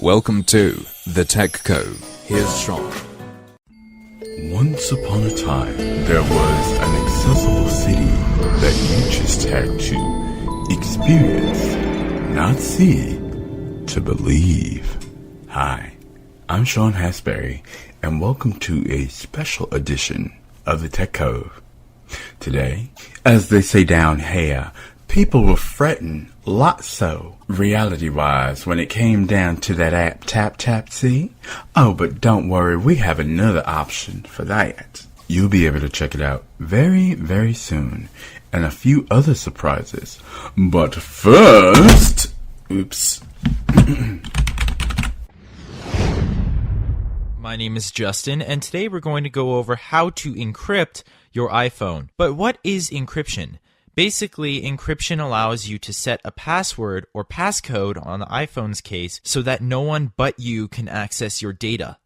Welcome to TheTechCove. Here's Sean. Once upon a time, there was an accessible city that you just had to experience, not see, to believe. Hi, I'm Sean Hasbury, and welcome to a special edition of TheTechCove. Today, as they say down here, people were fretting lots so, reality-wise, when it came down to that app Tap, Oh, but don't worry, we have another option for that. You'll be able to check it out very, very soon, and a few other surprises. But first, oops. My name is Justin, and today we're going to go over how to encrypt your iPhone. But what is encryption? Basically, encryption allows you to set a password or passcode on the iPhone's case so that no one but you can access your data.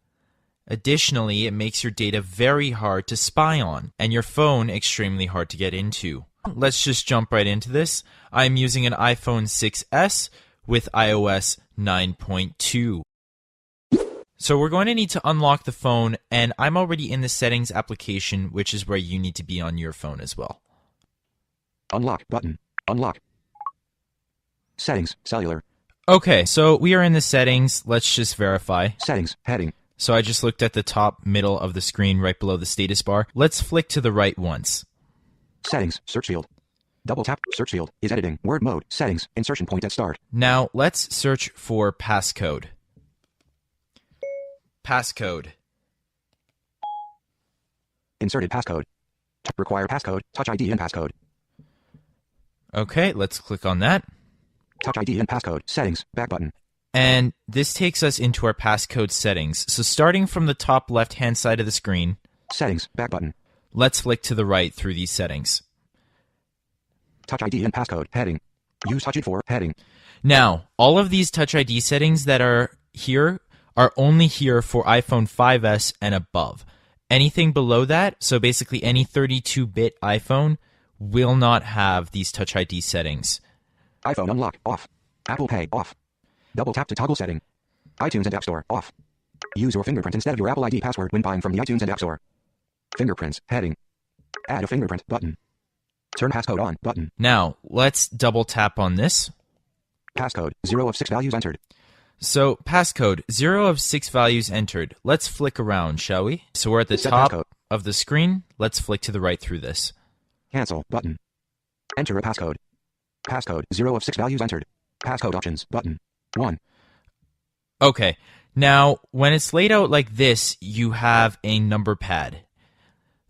Additionally, it makes your data very hard to spy on, and your phone extremely hard to get into. Let's just jump right into this. I'm using an iPhone 6s with iOS 9.2. So we're going to need to unlock the phone, and I'm already in the settings application, which is where you need to be on your phone as well. Unlock button. Unlock. Settings. Cellular. Okay, so we are in the settings. Let's just verify. Settings. Heading. So I just looked at the top middle of the screen right below the status bar. Let's flick to the right once. Settings. Search field. Double tap. Search field is editing. Word mode. Settings. Insertion point at start. Now let's search for passcode. Passcode. Inserted passcode. Require passcode. Touch ID and passcode. Okay, let's click on that. Touch ID and passcode. Settings. Back button. And this takes us into our passcode settings. So starting from the top left-hand side of the screen, Settings. Back button. let's flick to the right through these settings. Touch ID and passcode. Heading. Use Touch ID for heading. Now, all of these Touch ID settings that are here are only here for iPhone 5S and above. Anything below that, so basically any 32-bit iPhone, will not have these Touch ID settings. iPhone unlock. Off. Apple Pay. Off. Double tap to toggle setting. iTunes and App Store. Off. Use your fingerprint instead of your Apple ID password when buying from the iTunes and App Store. Fingerprints. Heading. Add a fingerprint button. Turn passcode on button. Now, let's double tap on this. Passcode. 0 of 6 values entered. So, passcode, 0 of 6 values entered. Let's flick around, shall we? So we're at the Set top passcode. of the screen. Let's flick to the right through this. Cancel button. Enter a passcode. Passcode. 0 of 6 values entered. Passcode options button. 1. Okay, now, when it's laid out like this, you have a number pad.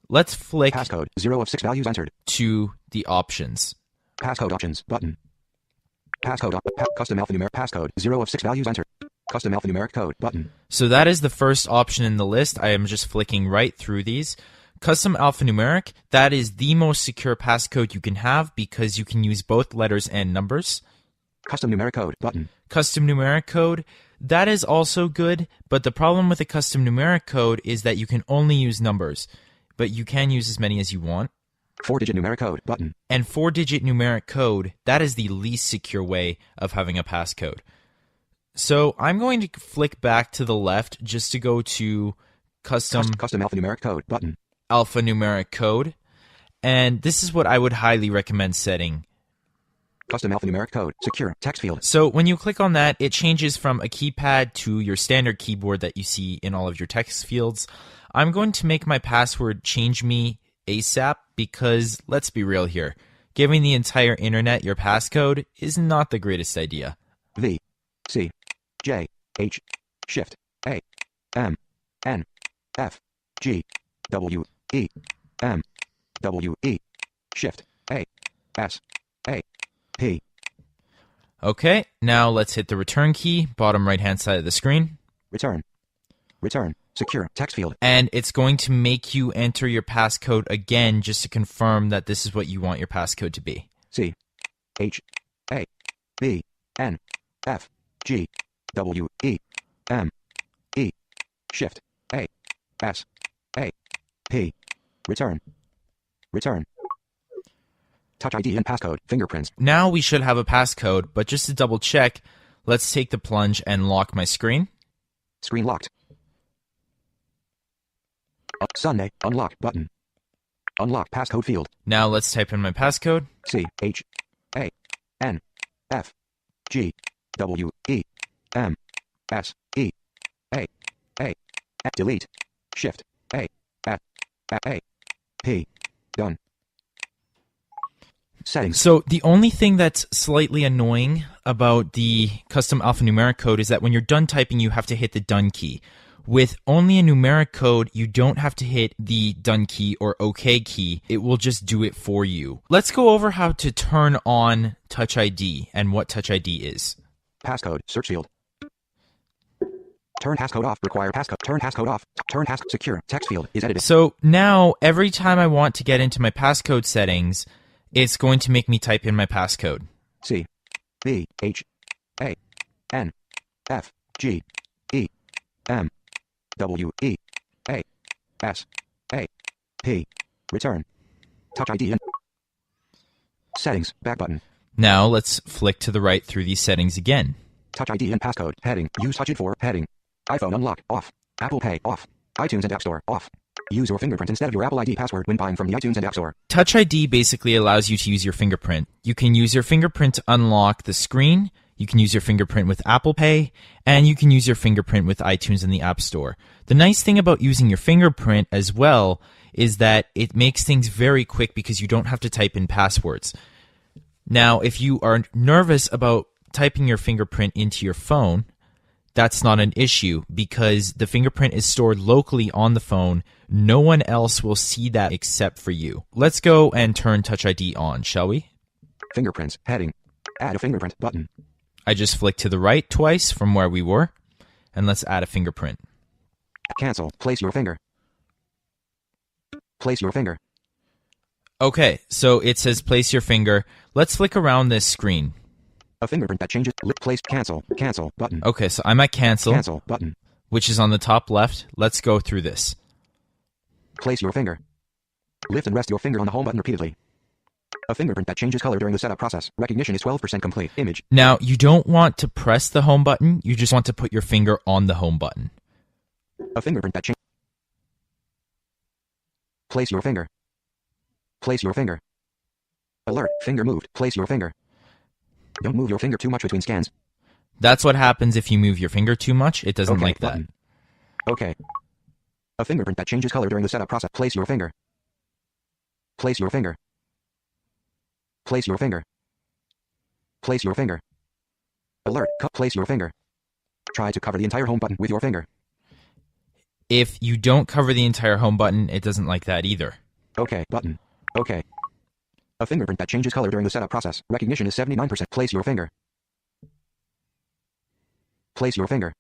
Let's flick Passcode. 0 of 6 values entered. to the options. Passcode options button. Passcode custom alphanumeric passcode. 0 of 6 values entered. Custom alphanumeric code button. So that is the first option in the list. I am just flicking right through these. Custom alphanumeric, that is the most secure passcode you can have because you can use both letters and numbers. Custom numeric code button. Custom numeric code, that is also good, but the problem with a custom numeric code is that you can only use numbers, but you can use as many as you want. 4-digit numeric code button. And 4-digit numeric code, that is the least secure way of having a passcode. So I'm going to flick back to the left just to go to custom alphanumeric code button. Alphanumeric code. And this is what I would highly recommend setting. Custom alphanumeric code. Secure. Text field. So when you click on that, it changes from a keypad to your standard keyboard that you see in all of your text fields. I'm going to make my password change me ASAP because, let's be real here, giving the entire internet your passcode is not the greatest idea. V. C. J. H. Shift. A. M. N. F. G. W. E. M. W. E. Shift. A. S. A. P. Okay, now let's hit the return key, bottom right-hand side of the screen. Return. Return. Secure. Text field. And it's going to make you enter your passcode again just to confirm that this is what you want your passcode to be. C. H. A. B. N. F. G. W. E. M. E. Shift. A. S. A. P. Return. Return. Touch ID and passcode. Fingerprints. Now we should have a passcode, but just to double check, Let's take the plunge and lock my screen. Screen locked. Sunday, unlock button. Unlock passcode field. Now let's type in my passcode. CHANFFGWEMSEA. Delete. Shift. P. Done. Settings. So the only thing that's slightly annoying about the custom alphanumeric code is that when you're done typing, you have to hit the done key. With only a numeric code, you don't have to hit the done key or OK key. It will just do it for you. Let's go over how to turn on Touch ID and what Touch ID is. Passcode. Search field. Turn passcode off. Require passcode. Turn passcode off. Turn passcode. Secure. Text field is edited. So now every time I want to get into my passcode settings, it's going to make me type in my passcode. CHANFFGWEMSEA. Return. Touch ID in. Settings. Back button. Now let's flick to the right through these settings again. Touch ID and passcode. Heading. Use Touch ID for. Heading. iPhone unlock. Off. Apple Pay. Off. iTunes and App Store. Off. Use your fingerprint instead of your Apple ID password when buying from the iTunes and App Store. Touch ID basically allows you to use your fingerprint. You can use your fingerprint to unlock the screen, you can use your fingerprint with Apple Pay, and you can use your fingerprint with iTunes and the App Store. The nice thing about using your fingerprint as well is that it makes things very quick because you don't have to type in passwords. Now, if you are nervous about typing your fingerprint into your phone, that's not an issue because the fingerprint is stored locally on the phone. No one else will see that except for you. Let's go and turn Touch ID on, shall we? Fingerprints. Heading. Add a fingerprint button. I just flicked to the right twice from where we were, and let's add a fingerprint. Cancel. Place your finger. Place your finger. Okay, so it says place your finger. Let's flick around this screen. A fingerprint that changes. Place. Cancel. Cancel button. Okay, so I'm at cancel. Cancel button. Which is on the top left. Let's go through this. Place your finger. Lift and rest your finger on the home button repeatedly. A fingerprint that changes color during the setup process. Recognition is 12% complete. Image. Now, you don't want to press the home button. You just want to put your finger on the home button. A fingerprint that changes. Place your finger. Place your finger. Alert. Finger moved. Place your finger. Don't move your finger too much between scans. That's what happens if you move your finger too much. It doesn't like that. Button. Okay. A fingerprint that changes color during the setup process. Place your finger. Place your finger. Place your finger. Place your finger. Alert. Place your finger. Try to cover the entire home button with your finger. If you don't cover the entire home button, it doesn't like that either. Okay. Button. Okay. A fingerprint that changes color during the setup process. Recognition is 79%. Place your finger. Place your finger.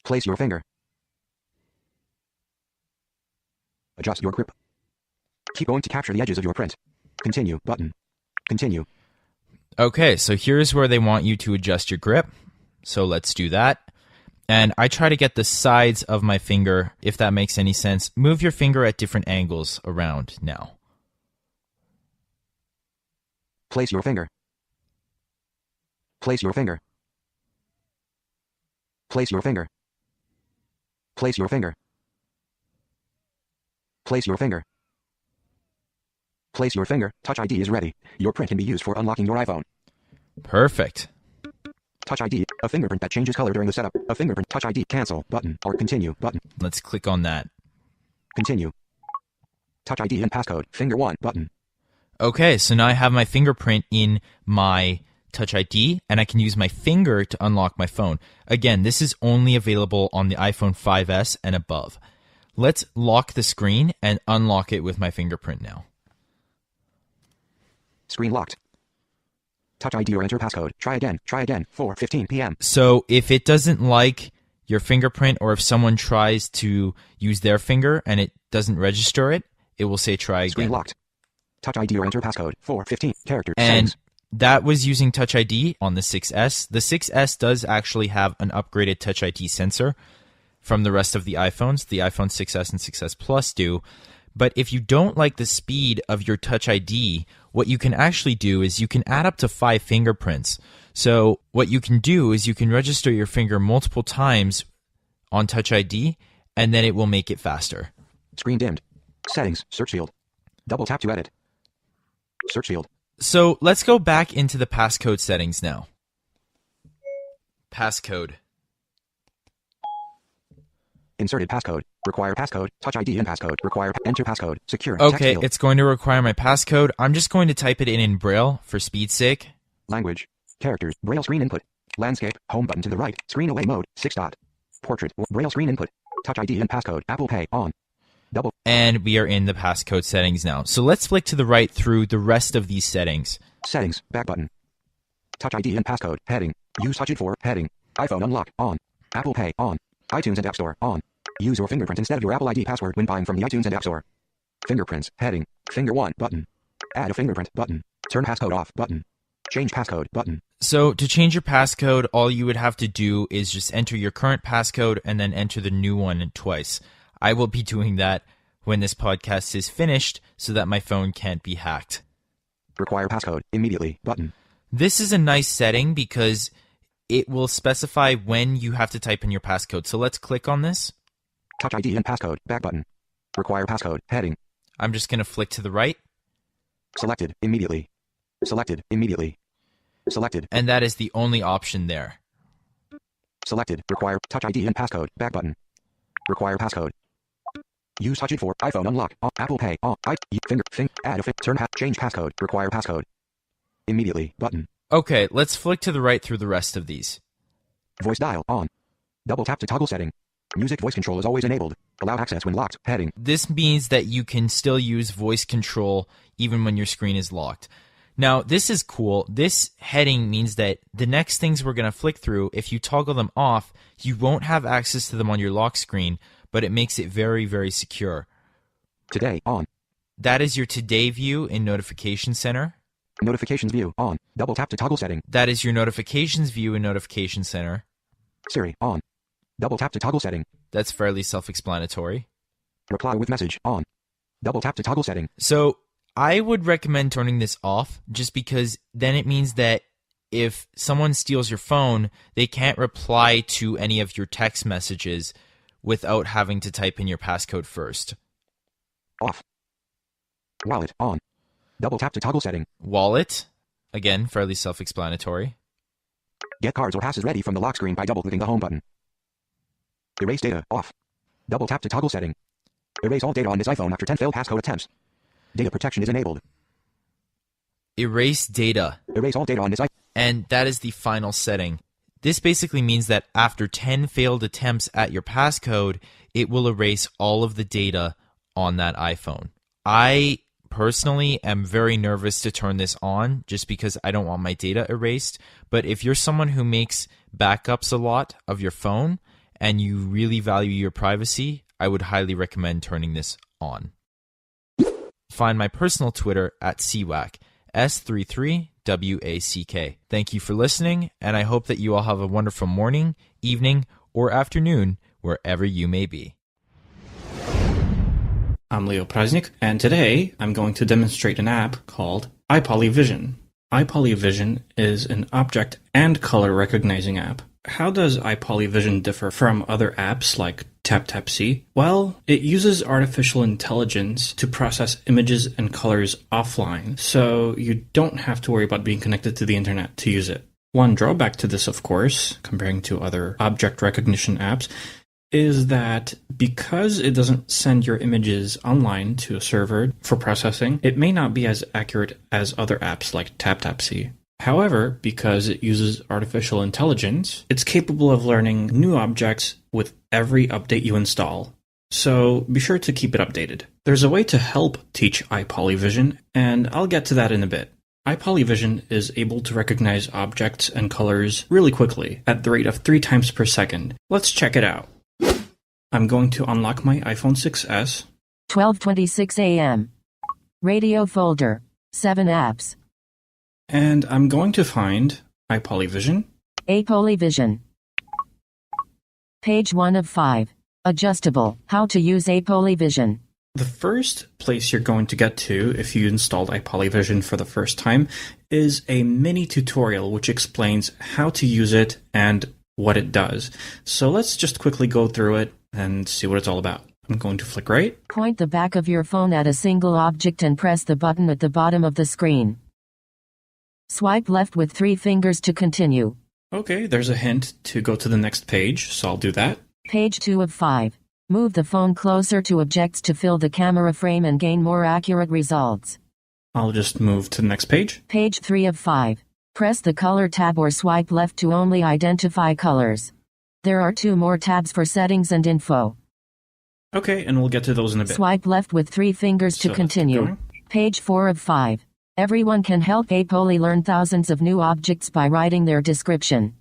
Place your finger. Adjust your grip. Keep going to capture the edges of your print. Continue button. Continue. Okay, so here's where they want you to adjust your grip. So let's do that. And I try to get the sides of my finger, if that makes any sense. Move your finger at different angles around now. Place your finger. Place your finger. Place your finger. Place your finger. Place your finger. Place your finger. Touch ID is ready. Your print can be used for unlocking your iPhone. Perfect. Touch ID. A fingerprint that changes color during the setup. A fingerprint. Touch ID. Cancel button or continue button. Let's click on that. Continue. Touch ID and passcode. Finger 1 button. Okay, so now I have my fingerprint in my Touch ID, and I can use my finger to unlock my phone. Again, this is only available on the iPhone 5S and above. Let's lock the screen and unlock it with my fingerprint now. Screen locked. Touch ID or enter passcode. Try again. Try again. 4:15 p.m. So if it doesn't like your fingerprint, or if someone tries to use their finger and it doesn't register it, it will say try again. Screen locked. Touch ID or enter passcode. 4:15 characters. And settings. that was using Touch ID on the 6S. The 6S does actually have an upgraded Touch ID sensor from the rest of the iPhones. The iPhone 6S and 6S Plus do. But if you don't like the speed of your Touch ID, what you can actually do is you can add up to 5 fingerprints. So what you can do is you can register your finger multiple times on Touch ID, and then it will make it faster. Screen dimmed. Settings. Search field. Double tap to edit. Search field. So let's go back into the passcode settings now. Passcode. Inserted passcode. Require passcode. Touch ID and passcode. Require enter passcode. Secure. Text Okay, field. it's going to require my passcode. I'm just going to type it in Braille for speed's sake. Language. Characters. Braille screen input. Landscape. Home button to the right. Screen away mode. 6 dot. Portrait. Braille screen input. Touch ID and passcode. Apple Pay on. Double. And we are in the passcode settings now. So let's flick to the right through the rest of these settings. Settings. Back button. Touch ID and passcode. Heading. Use Touch It for. Heading. iPhone unlock. On. Apple Pay. On. iTunes and App Store. On. Use your fingerprint instead of your Apple ID password when buying from the iTunes and App Store. Fingerprints. Heading. Finger 1 button. Add a fingerprint button. Turn passcode off button. Change passcode button. So to change your passcode, all you would have to do is just enter your current passcode and then enter the new one twice. I will be doing that when this podcast is finished so that my phone can't be hacked. Require passcode immediately button. This is a nice setting because it will specify when you have to type in your passcode. So let's click on this. Touch ID and passcode. Back button. Require passcode. Heading. I'm just going to flick to the right. Selected immediately. Selected immediately. Selected. And that is the only option there. Selected. Require Touch ID and passcode. Back button. Require passcode. Use Touch It for iPhone unlock. On. Apple Pay. On. Finger. Add a turn. Change passcode. Require passcode. Immediately button. Okay, let's flick to the right through the rest of these. Voice dial on. Double tap to toggle setting. Music voice control is always enabled. Allow access when locked. Heading. This means that you can still use voice control even when your screen is locked. Now, this is cool. This heading means that the next things we're going to flick through, if you toggle them off, you won't have access to them on your lock screen, but it makes it very, very secure. Today on. That is your Today view in Notification Center. Notifications view on. Double tap to toggle setting. That is your Notifications view in Notification Center. Siri on. Double tap to toggle setting. That's fairly self-explanatory. Reply with message on. Double tap to toggle setting. So I would recommend turning this off just because then it means that if someone steals your phone, they can't reply to any of your text messages without having to type in your passcode first. Off. Wallet on. Double tap to toggle setting. Wallet, again, fairly self-explanatory. Get cards or passes ready from the lock screen by double-clicking the home button. Erase data off. Double tap to toggle setting. Erase all data on this iPhone after 10 failed passcode attempts. Data protection is enabled. Erase data. Erase all data on this iPhone. And that is the final setting. This basically means that after 10 failed attempts at your passcode, it will erase all of the data on that iPhone. I personally am very nervous to turn this on just because I don't want my data erased. But if you're someone who makes backups a lot of your phone and you really value your privacy, I would highly recommend turning this on. Find my personal Twitter at CWAC, S33WACK. Thank you for listening, and I hope that you all have a wonderful morning, evening, or afternoon, wherever you may be. I'm Leo Praznik, and today I'm going to demonstrate an app called iPolyVision. iPolyVision is an object and color recognizing app. How does iPolyVision differ from other apps like TapTapSee? Well, it uses artificial intelligence to process images and colors offline, so you don't have to worry about being connected to the internet to use it. One drawback to this, of course, comparing to other object recognition apps, is that because it doesn't send your images online to a server for processing, it may not be as accurate as other apps like TapTapSee. However, because it uses artificial intelligence, it's capable of learning new objects with every update you install. So be sure to keep it updated. There's a way to help teach iPolyVision, and I'll get to that in a bit. iPolyVision is able to recognize objects and colors really quickly, at the rate of 3 times per second. Let's check it out. I'm going to unlock my iPhone 6s. 12:26 a.m. Radio folder. 7 apps. And I'm going to find iPolyVision. iPolyVision. Page 1 of 5. Adjustable. How to use iPolyVision. The first place you're going to get to if you installed iPolyvision for the first time is a mini tutorial which explains how to use it and what it does. So let's just quickly go through it and see what it's all about. I'm going to flick right. Point the back of your phone at a single object and press the button at the bottom of the screen. Swipe left with 3 fingers to continue. Okay, there's a hint to go to the next page, so I'll do that. Page 2 of 5. Move the phone closer to objects to fill the camera frame and gain more accurate results. I'll just move to the next page. Page 3 of 5. Press the color tab or swipe left to only identify colors. There are 2 more tabs for settings and info. Okay, and we'll get to those in a bit. Swipe left with 3 fingers to So, continue. keep going. Page 4 of 5. Everyone can help iPoly learn thousands of new objects by writing their description.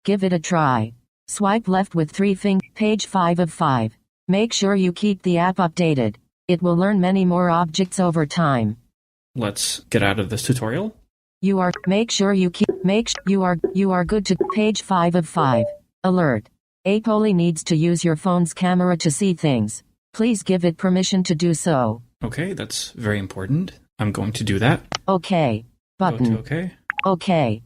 Give it a try. Swipe left with 3 fingers. Page 5 of 5. Make sure you keep the app updated. It will learn many more objects over time. Let's get out of this tutorial. You are good to page 5 of 5. Alert. iPoly needs to use your phone's camera to see things. Please give it permission to do so. Okay, that's very important. I'm going to do that. OK. Go Button. to OK. OK.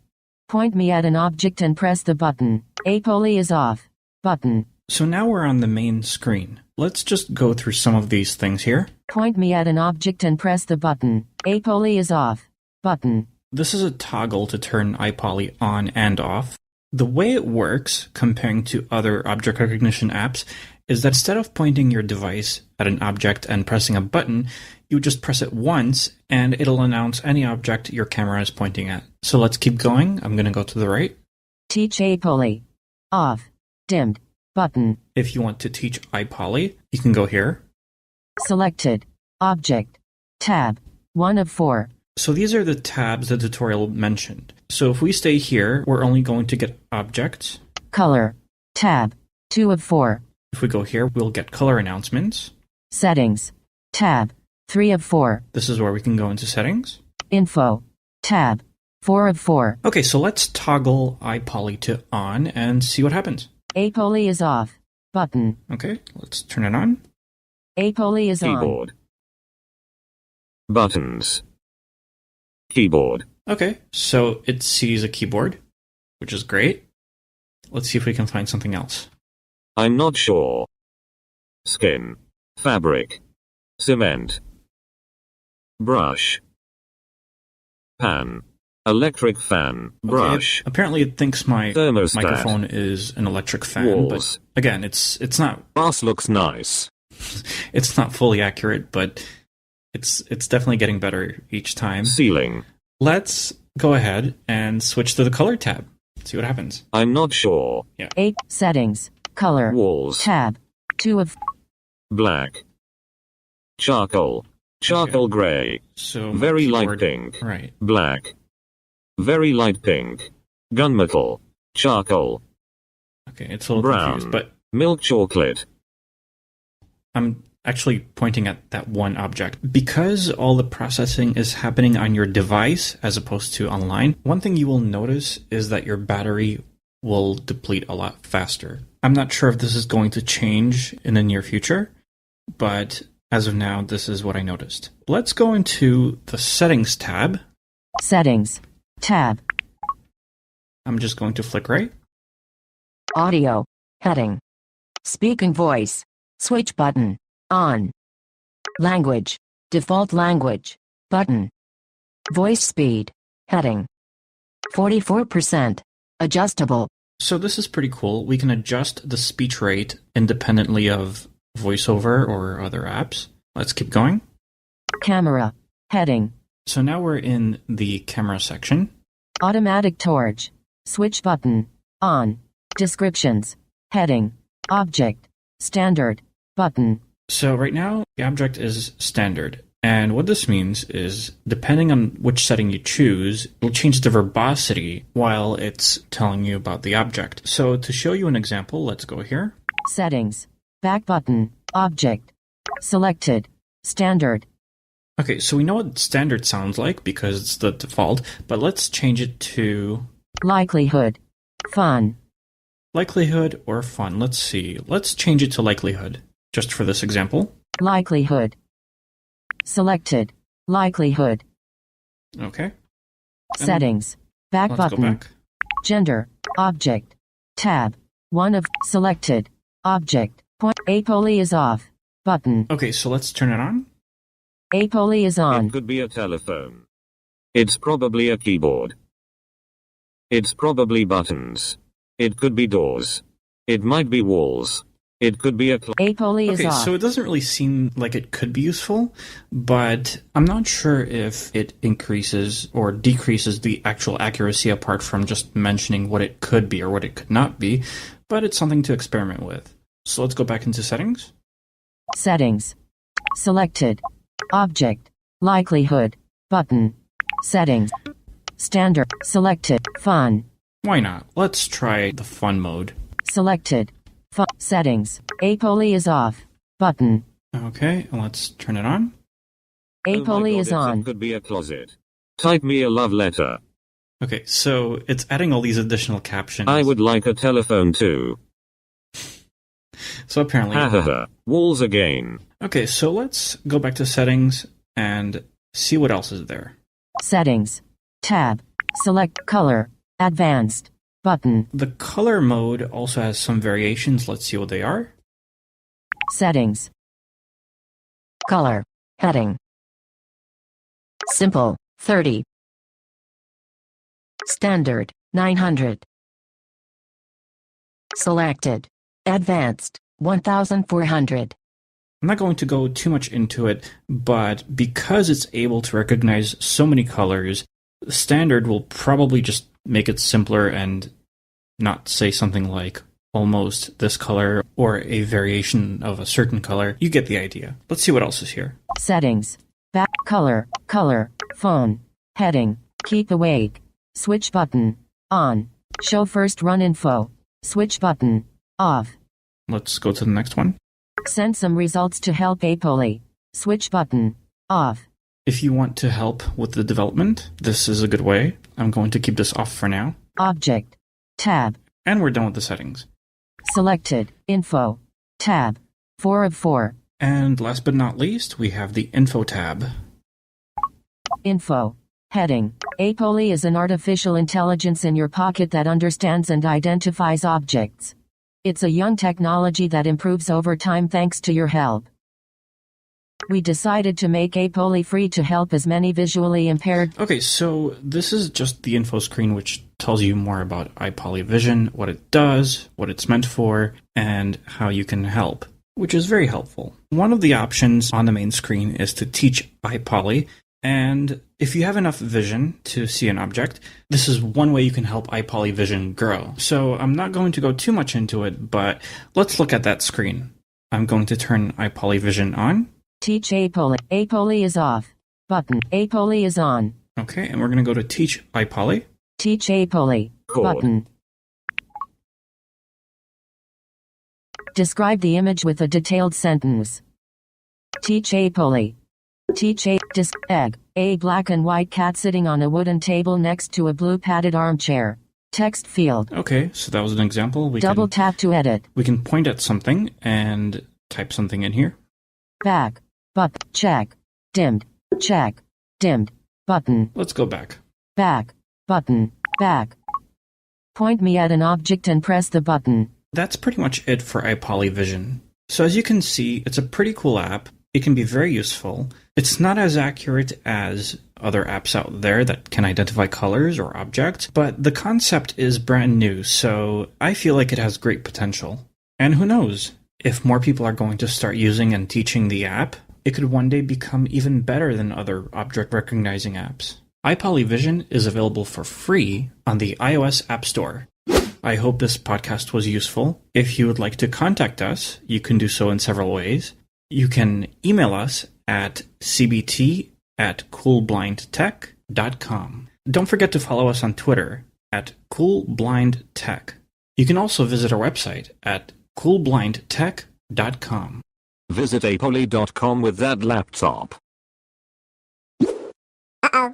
Point me at an object and press the button. iPoly is off. Button. So now we're on the main screen. Let's just go through some of these things here. Point me at an object and press the button. iPoly is off. Button. This is a toggle to turn iPoly on and off. The way it works, comparing to other object recognition apps, is that instead of pointing your device at an object and pressing a button, you just press it once and it'll announce any object your camera is pointing at. So let's keep going. I'm going to go to the right. Teach iPoly. Off. Dimmed. Button. If you want to teach iPoly, you can go here. Selected. Object. Tab. 1 of 4. So these are the tabs the tutorial mentioned. So if we stay here, we're only going to get objects. Color. Tab. 2 of 4. If we go here, we'll get color announcements. Settings. Tab. 3 of 4. This is where we can go into settings. Info. Tab. 4 of 4. Okay, so let's toggle iPoly to on and see what happens. iPoly is off. Button. Okay, let's turn it on. iPoly is on. Keyboard. Buttons. Keyboard. Okay, so it sees a keyboard, which is great. Let's see if we can find something else. I'm not sure. Skin. Fabric. Cement. Brush. Pan. Electric fan. Brush. Okay, apparently it thinks my Thermostat. microphone is an electric fan, Walls. but again, it's not Brass looks nice. it's not fully accurate, but it's definitely getting better each time. Ceiling. Let's go ahead and switch to the color tab. See what happens. I'm not sure. 8. Settings. Color. Walls. Tab. 2 of Black. Charcoal. Charcoal gray. So Very light keyboard- pink. Right. Black. Very light pink. Gunmetal. Charcoal. Okay, it's a little Brown. confused, but Milk chocolate. I'm actually pointing at that one object. Because all the processing is happening on your device as opposed to online, one thing you will notice is that your battery will deplete a lot faster. I'm not sure if this is going to change in the near future, but as of now, this is what I noticed. Let's go into the Settings tab. Settings. Tab. I'm just going to flick right. Audio. Heading. Speaking voice. Switch button. On. Language. Default language. Button. Voice speed. Heading. 44%. Adjustable. So this is pretty cool. We can adjust the speech rate independently of VoiceOver or other apps. Let's keep going. Camera. Heading. So now we're in the camera section. Automatic torch. Switch button. On. Descriptions. Heading. Object. Standard. Button. So right now, the object is standard. And what this means is, depending on which setting you choose, it'll change the verbosity while it's telling you about the object. So to show you an example, let's go here. Settings. Back button. Object. Selected. Standard. Okay, so we know what standard sounds like because it's the default, but let's change it to Likelihood. Fun. likelihood or fun. Let's see. Let's change it to likelihood, just for this example. Likelihood. Selected. Likelihood. Okay. Settings. Back Let's button. go back. Gender. Object. Tab. 1 of. Selected. Object. Point. Apoly is off. Button. Okay, so let's turn it on. Apoly is on. It could be a telephone. It's probably a keyboard. It's probably buttons. It could be doors. It might be walls. It could be a Apoly is Okay, off. so it doesn't really seem like it could be useful, but I'm not sure if it increases or decreases the actual accuracy apart from just mentioning what it could be or what it could not be, but it's something to experiment with. So let's go back into settings. Settings. Selected. Object. Likelihood. Button. Settings. Standard. Selected. Fun. Why not? Let's try the fun mode. Selected. Fun. Settings. Apoly is off. Button. Okay, let's turn it on. Apoly is on. It could be a closet. Type me a love letter. Okay, so it's adding all these additional captions. I would like a telephone too. So apparently... Ha ha ha. Walls again. Okay, so let's go back to settings and see what else is there. Settings. Tab. Select color. Advanced. Button. The color mode also has some variations. Let's see what they are. Settings. Color. Heading. Simple. 30. Standard. 900. Selected. Advanced. 1400. I'm not going to go too much into it, but because it's able to recognize so many colors, standard will probably just make it simpler and not say something like almost this color or a variation of a certain color. You get the idea. Let's see what else is here. Settings. Back. Color. Color. Phone. Heading. Keep awake. Switch button. On. Show first run info. Switch button. Off. Let's go to the next one. Send some results to help Apoly. Switch button. Off. If you want to help with the development, this is a good way. I'm going to keep this off for now. Object. Tab. And we're done with the settings. Selected. Info. Tab. 4 of 4. And last but not least, we have the Info tab. Info. Heading. Apoly is an artificial intelligence in your pocket that understands and identifies objects. It's a young technology that improves over time thanks to your help. We decided to make Apoly free to help as many visually impaired. Okay, so this is just the info screen, which tells you more about iPoly Vision, what it does, what it's meant for, and how you can help, which is very helpful. One of the options on the main screen is to teach iPoly, and if you have enough vision to see an object, this is one way you can help iPoly Vision grow. So I'm not going to go too much into it, but let's look at that screen. I'm going to turn iPoly Vision on. Teach Apoly. Apoly is off. Button. Apoly is on. Okay, and we're going to go to Teach iPoly. Teach Apoly. Button. Describe the image with a detailed sentence. Teach Apoly. Teach egg. A black and white cat sitting on a wooden table next to a blue padded armchair. Text field. Okay, so that was an example. Double tap to edit. We can point at something and type something in here. Back. Check. Dimmed. Check. Dimmed. Button. Let's go back. Back. Button. Back. Point me at an object and press the button. That's pretty much it for iPoly Vision. So as you can see, it's a pretty cool app. It can be very useful. It's not as accurate as other apps out there that can identify colors or objects, but the concept is brand new, so I feel like it has great potential. And who knows? If more people are going to start using and teaching the app, it could one day become even better than other object recognizing apps. iPoly Vision is available for free on the iOS App Store. I hope this podcast was useful. If you would like to contact us, you can do so in several ways. You can email us at cbt@coolblindtech.com. Don't forget to follow us on Twitter at coolblindtech. You can also visit our website at coolblindtech.com. Visit apoly.com with that laptop. Uh-oh.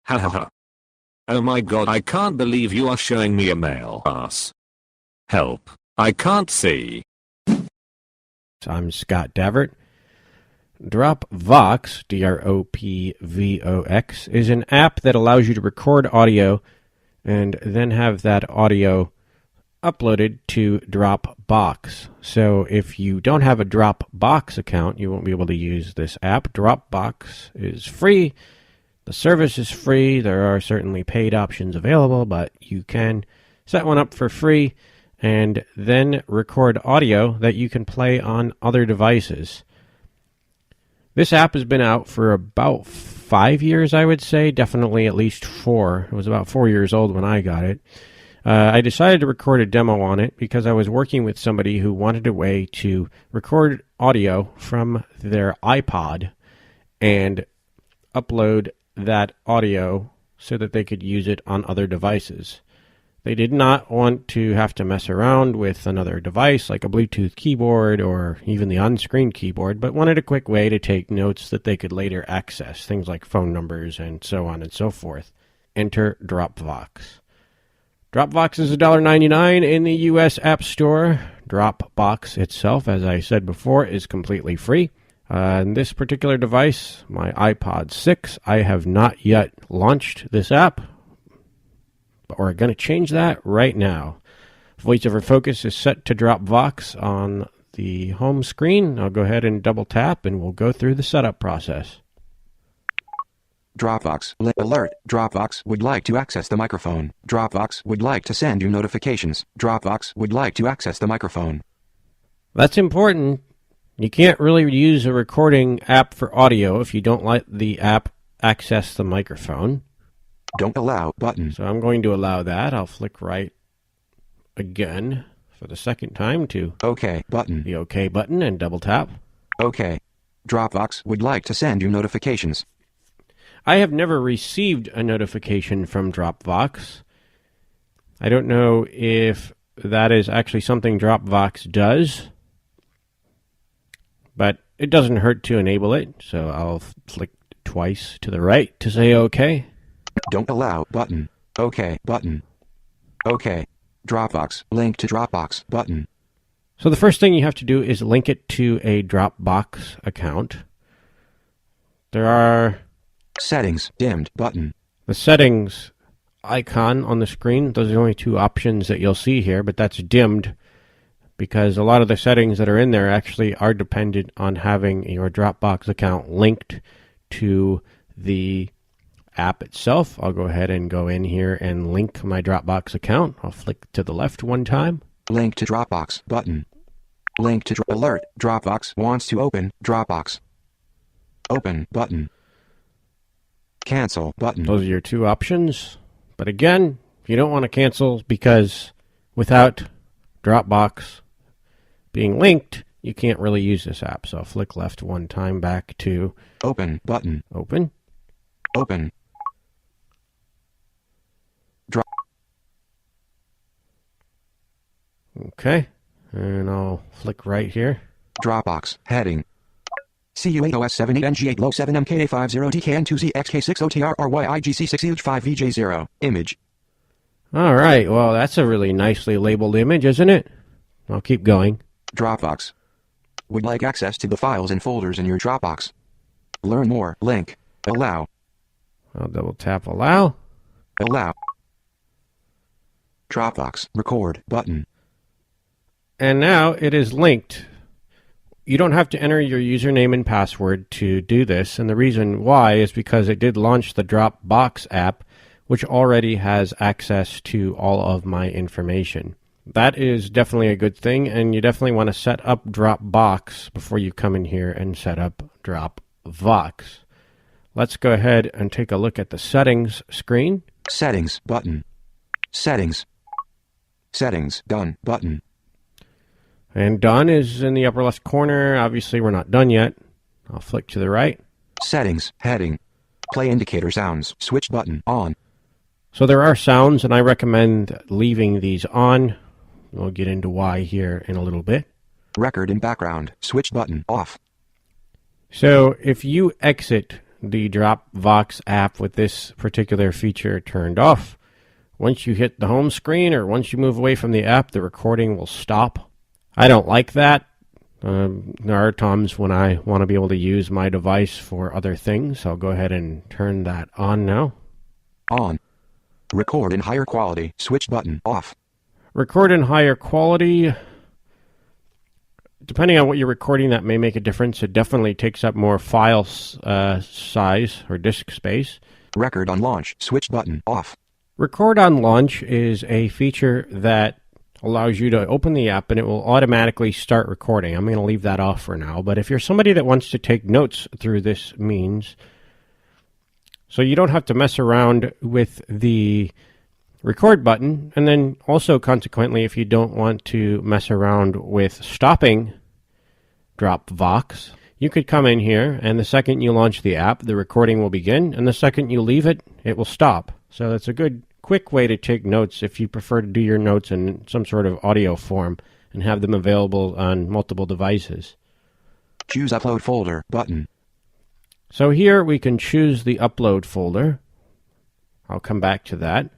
Ha ha ha. Oh my god, I can't believe you are showing me a male ass. Help. I can't see. I'm Scott Davert. Dropvox, Dropvox, is an app that allows you to record audio and then have that audio uploaded to Dropbox. So if you don't have a Dropbox account, you won't be able to use this app. Dropbox is free. The service is free. There are certainly paid options available, but you can set one up for free and then record audio that you can play on other devices. This app has been out for about 5 years, I would say. Definitely at least 4. It was about 4 years old when I got it. I decided to record a demo on it because I was working with somebody who wanted a way to record audio from their iPod and upload that audio so that they could use it on other devices. They did not want to have to mess around with another device like a Bluetooth keyboard or even the on-screen keyboard, but wanted a quick way to take notes that they could later access, things like phone numbers and so on and so forth. Enter Dropvox. Dropvox is $1.99 in the U.S. App Store. Dropbox itself, as I said before, is completely free. On this particular device, my iPod 6, I have not yet launched this app, but we're going to change that right now. VoiceOver Focus is set to Dropvox on the home screen. I'll go ahead and double tap and we'll go through the setup process. Dropbox. Alert. Dropbox would like to access the microphone. Dropbox would like to send you notifications. Dropbox would like to access the microphone. That's important. You can't really use a recording app for audio if you don't let the app access the microphone. Don't allow button. So I'm going to allow that. I'll flick right again for the second time to OK button. the OK button and double tap. OK. Dropbox would like to send you notifications. I have never received a notification from Dropvox. I don't know if that is actually something Dropvox does, but it doesn't hurt to enable it. So I'll flick twice to the right to say OK. Don't allow button. OK button. OK. Dropbox. Link to Dropbox button. So the first thing you have to do is link it to a Dropbox account. There are Settings. Dimmed button. the settings icon on the screen. Those are the only two options that you'll see here, but that's dimmed because a lot of the settings that are in there actually are dependent on having your Dropbox account linked to the app itself. I'll go ahead and go in here and link my Dropbox account. I'll flick to the left one time. Link to Dropbox button. Link to alert. Dropbox wants to open Dropbox. Open button. Cancel button. Those are your two options. But again, you don't want to cancel because without Dropbox being linked, you can't really use this app. So I'll flick left one time back to Open button. open. Open. Drop. Okay. And I'll flick right here. Dropbox heading. CU8OS78NG8 Low 7MK850DKN2ZXK6OTRRYIGC6UH5VJ0. Image. All right. Well, that's a really nicely labeled image, isn't it? I'll keep going. Dropbox. Would like access to the files and folders in your Dropbox. Learn more. Link. Allow. I'll double tap allow. Allow. Dropbox. Record button. And now it is linked. You don't have to enter your username and password to do this, and the reason why is because it did launch the Dropbox app, which already has access to all of my information. That is definitely a good thing, and you definitely want to set up Dropbox before you come in here and set up Dropvox. Let's go ahead and take a look at the settings screen. Settings button. Settings. Settings. Done button. And done is in the upper left corner. Obviously, we're not done yet. I'll flick to the right. Settings. Heading. Play indicator sounds. Switch button on. So there are sounds, and I recommend leaving these on. We'll get into why here in a little bit. Record in background. Switch button off. So if you exit the Dropvox app with this particular feature turned off, once you hit the home screen or once you move away from the app, the recording will stop. I don't like that. There are times when I want to be able to use my device for other things. I'll go ahead and turn that on now. On. Record in higher quality. Switch button. Off. Record in higher quality. Depending on what you're recording, that may make a difference. It definitely takes up more file size or disk space. Record on launch. Switch button. Off. Record on launch is a feature that allows you to open the app and it will automatically start recording. I'm going to leave that off for now. But if you're somebody that wants to take notes through this means, so you don't have to mess around with the record button, and then also consequently, if you don't want to mess around with stopping Dropbox, you could come in here, and the second you launch the app, the recording will begin, and the second you leave it, it will stop. So that's a good, quick way to take notes if you prefer to do your notes in some sort of audio form and have them available on multiple devices. Choose upload folder button. So here we can choose the upload folder. I'll come back to that.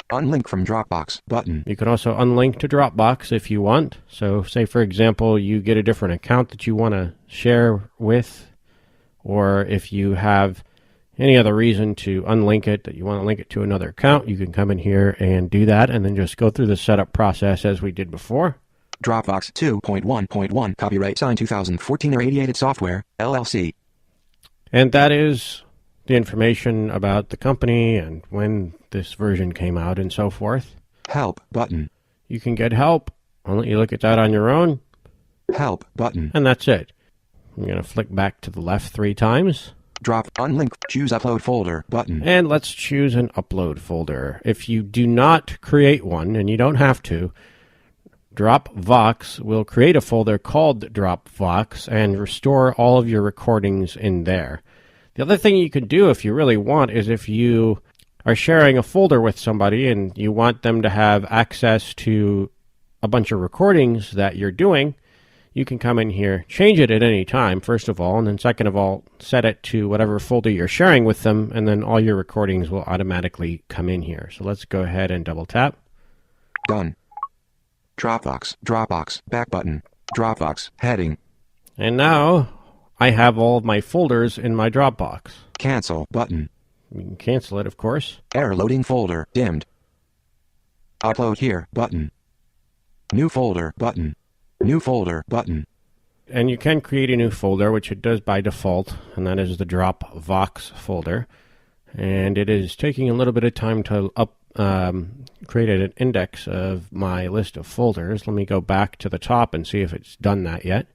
Unlink from Dropbox button. You can also unlink to Dropbox if you want. So say, for example, you get a different account that you want to share with, or if you have any other reason to unlink it, that you want to link it to another account, you can come in here and do that, and then just go through the setup process as we did before. Dropbox 2.1.1 Copyright signed 2014 Irradiated Software, LLC. And that is the information about the company and when this version came out and so forth. Help button. You can get help. I'll let you look at that on your own. Help button. And that's it. I'm going to flick back to the left 3 times. Drop unlink. Choose upload folder button. And let's choose an upload folder. If you do not create one, and you don't have to, Dropbox will create a folder called Dropbox and restore all of your recordings in there. The other thing you can do if you really want is if you are sharing a folder with somebody and you want them to have access to a bunch of recordings that you're doing, you can come in here, change it at any time, first of all, and then second of all, set it to whatever folder you're sharing with them, and then all your recordings will automatically come in here. So let's go ahead and double tap. Done. Dropbox, Dropbox, back button, Dropbox, heading. And now I have all of my folders in my Dropbox. Cancel button. You can cancel it, of course. Error loading folder, dimmed. Upload here button. New folder button. New folder button. And you can create a new folder, which it does by default, and that is the Dropbox folder. And it is taking a little bit of time to create an index of my list of folders. Let me go back to the top and see if it's done that yet.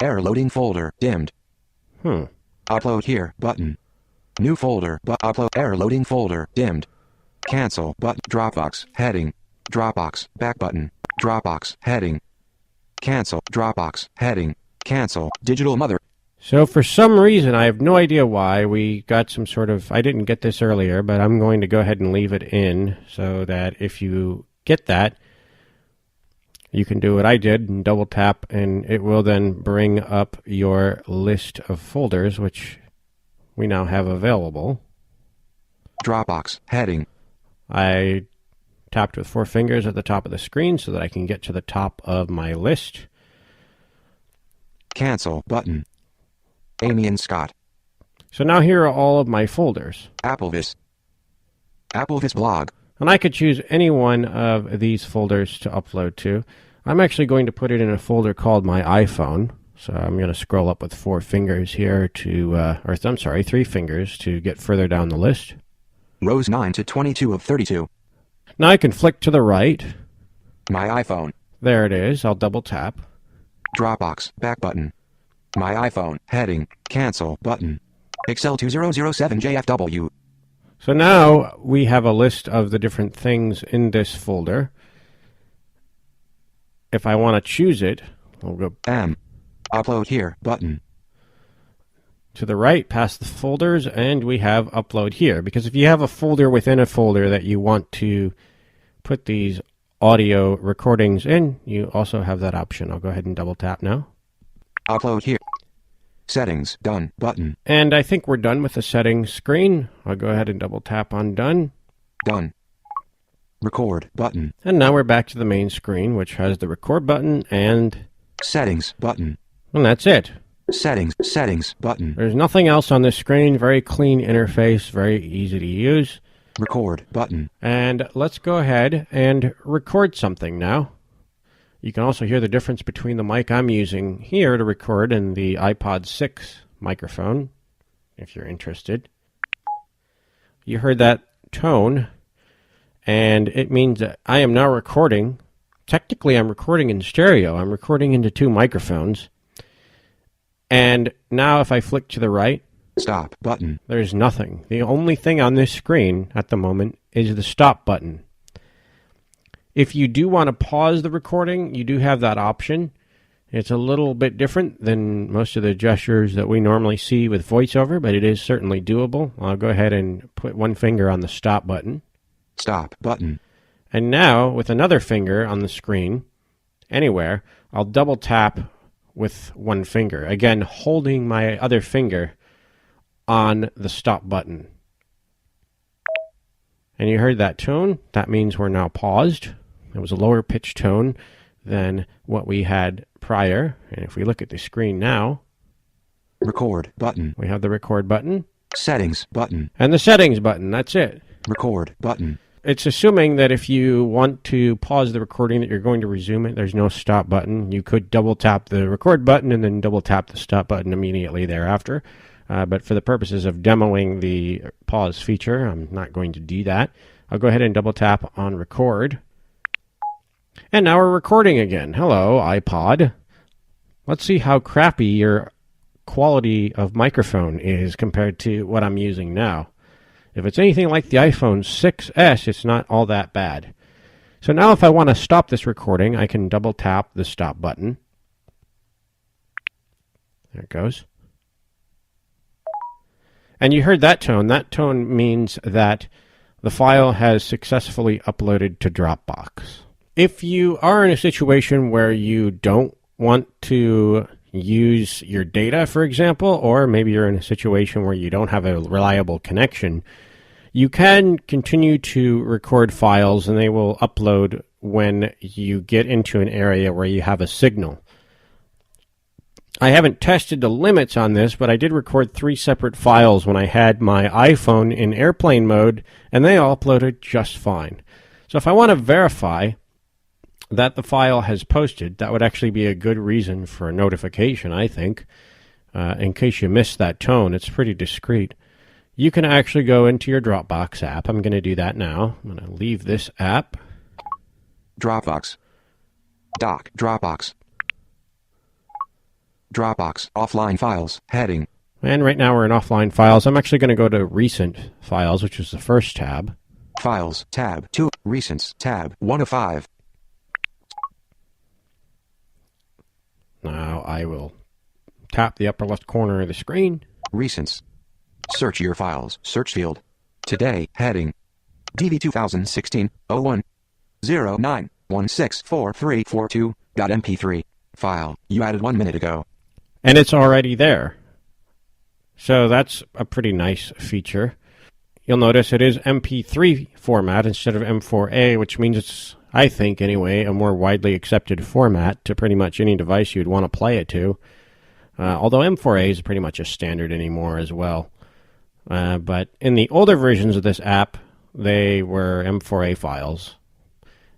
Error loading folder, dimmed. Upload here button. New folder, but upload. Error loading folder, dimmed. Cancel button. Dropbox, heading. Dropbox, back button. Dropbox, heading. Cancel. Dropbox, heading. Cancel. Digital mother. So for some reason, I have no idea why, we got some sort of, I didn't get this earlier, but I'm going to go ahead and leave it in so that if you get that, you can do what I did and double tap, and it will then bring up your list of folders, which we now have available. Dropbox, heading. I tapped with 4 fingers at the top of the screen so that I can get to the top of my list. Cancel button. Amy and Scott. So now here are all of my folders. Applevis. Applevis blog. And I could choose any one of these folders to upload to. I'm actually going to put it in a folder called my iPhone. So I'm going to scroll up with 4 fingers here to, 3 fingers to get further down the list. Rows 9 to 22 of 32. Now I can flick to the right. My iPhone. There it is. I'll double tap. Dropbox, back button. My iPhone, heading, cancel button. Excel 2007 JFW. So now we have a list of the different things in this folder. If I want to choose it, I'll go upload here button. To the right, past the folders, and we have upload here. Because if you have a folder within a folder that you want to put these audio recordings in, you also have that option. I'll go ahead and double tap now. Upload here. Settings, done, button. And I think we're done with the settings screen. I'll go ahead and double tap on done. Done. Record, button. And now we're back to the main screen, which has the record button and Settings button. And that's it. Settings button. There's nothing else on this screen. Very clean interface, very easy to use. Record button. And let's go ahead and record something now. You can also hear the difference between the mic I'm using here to record and the iPod 6 microphone, if you're interested. You heard that tone, and it means that I am now recording. Technically, I'm recording in stereo. I'm recording into two microphones. And now if I flick to the right, stop button. There's nothing. The only thing on this screen at the moment is the stop button. If you do want to pause the recording, you do have that option. It's a little bit different than most of the gestures that we normally see with VoiceOver, but it is certainly doable. I'll go ahead and put one finger on the stop button. Stop button. And now, with another finger on the screen, anywhere, I'll double tap with one finger. Again, holding my other finger on the stop button. And you heard that tone. That means we're now paused. It was a lower pitch tone than what we had prior. And if we look at the screen now, record button. We have the record button. Settings button. And the settings button. That's it. Record button. It's assuming that if you want to pause the recording that you're going to resume it. There's no stop button. You could double tap the record button and then double tap the stop button immediately thereafter. But for the purposes of demoing the pause feature, I'm not going to do that. I'll go ahead and double tap on record. And now we're recording again. Hello, iPod. Let's see how crappy your quality of microphone is compared to what I'm using now. If it's anything like the iPhone 6S, it's not all that bad. So now if I want to stop this recording, I can double tap the stop button. There it goes. And you heard that tone. That tone means that the file has successfully uploaded to Dropbox. If you are in a situation where you don't want to use your data, for example, or maybe you're in a situation where you don't have a reliable connection, you can continue to record files and they will upload when you get into an area where you have a signal. I haven't tested the limits on this, but I did record 3 separate files when I had my iPhone in airplane mode, and they all uploaded just fine. So if I want to verify that the file has posted, that would actually be a good reason for a notification, I think. In case you missed that tone, it's pretty discreet. You can actually go into your Dropbox app. I'm going to do that now. I'm going to leave this app. Dropbox. Dock. Dropbox. Dropbox. Offline files. Heading. And right now we're in offline files. I'm actually going to go to recent files, which is the first tab. Files. Tab 2. Recents. Tab 1 of 5. Now I will tap the upper left corner of the screen. Recents. Search your files. Search field. Today. Heading. DV 2016 01 09164342.mp3. File you added 1 minute ago. And it's already there. So that's a pretty nice feature. You'll notice it is MP3 format instead of M4A, which means it's, I think anyway, a more widely accepted format to pretty much any device you'd want to play it to. Although M4A is pretty much a standard anymore as well. But in the older versions of this app, they were M4A files.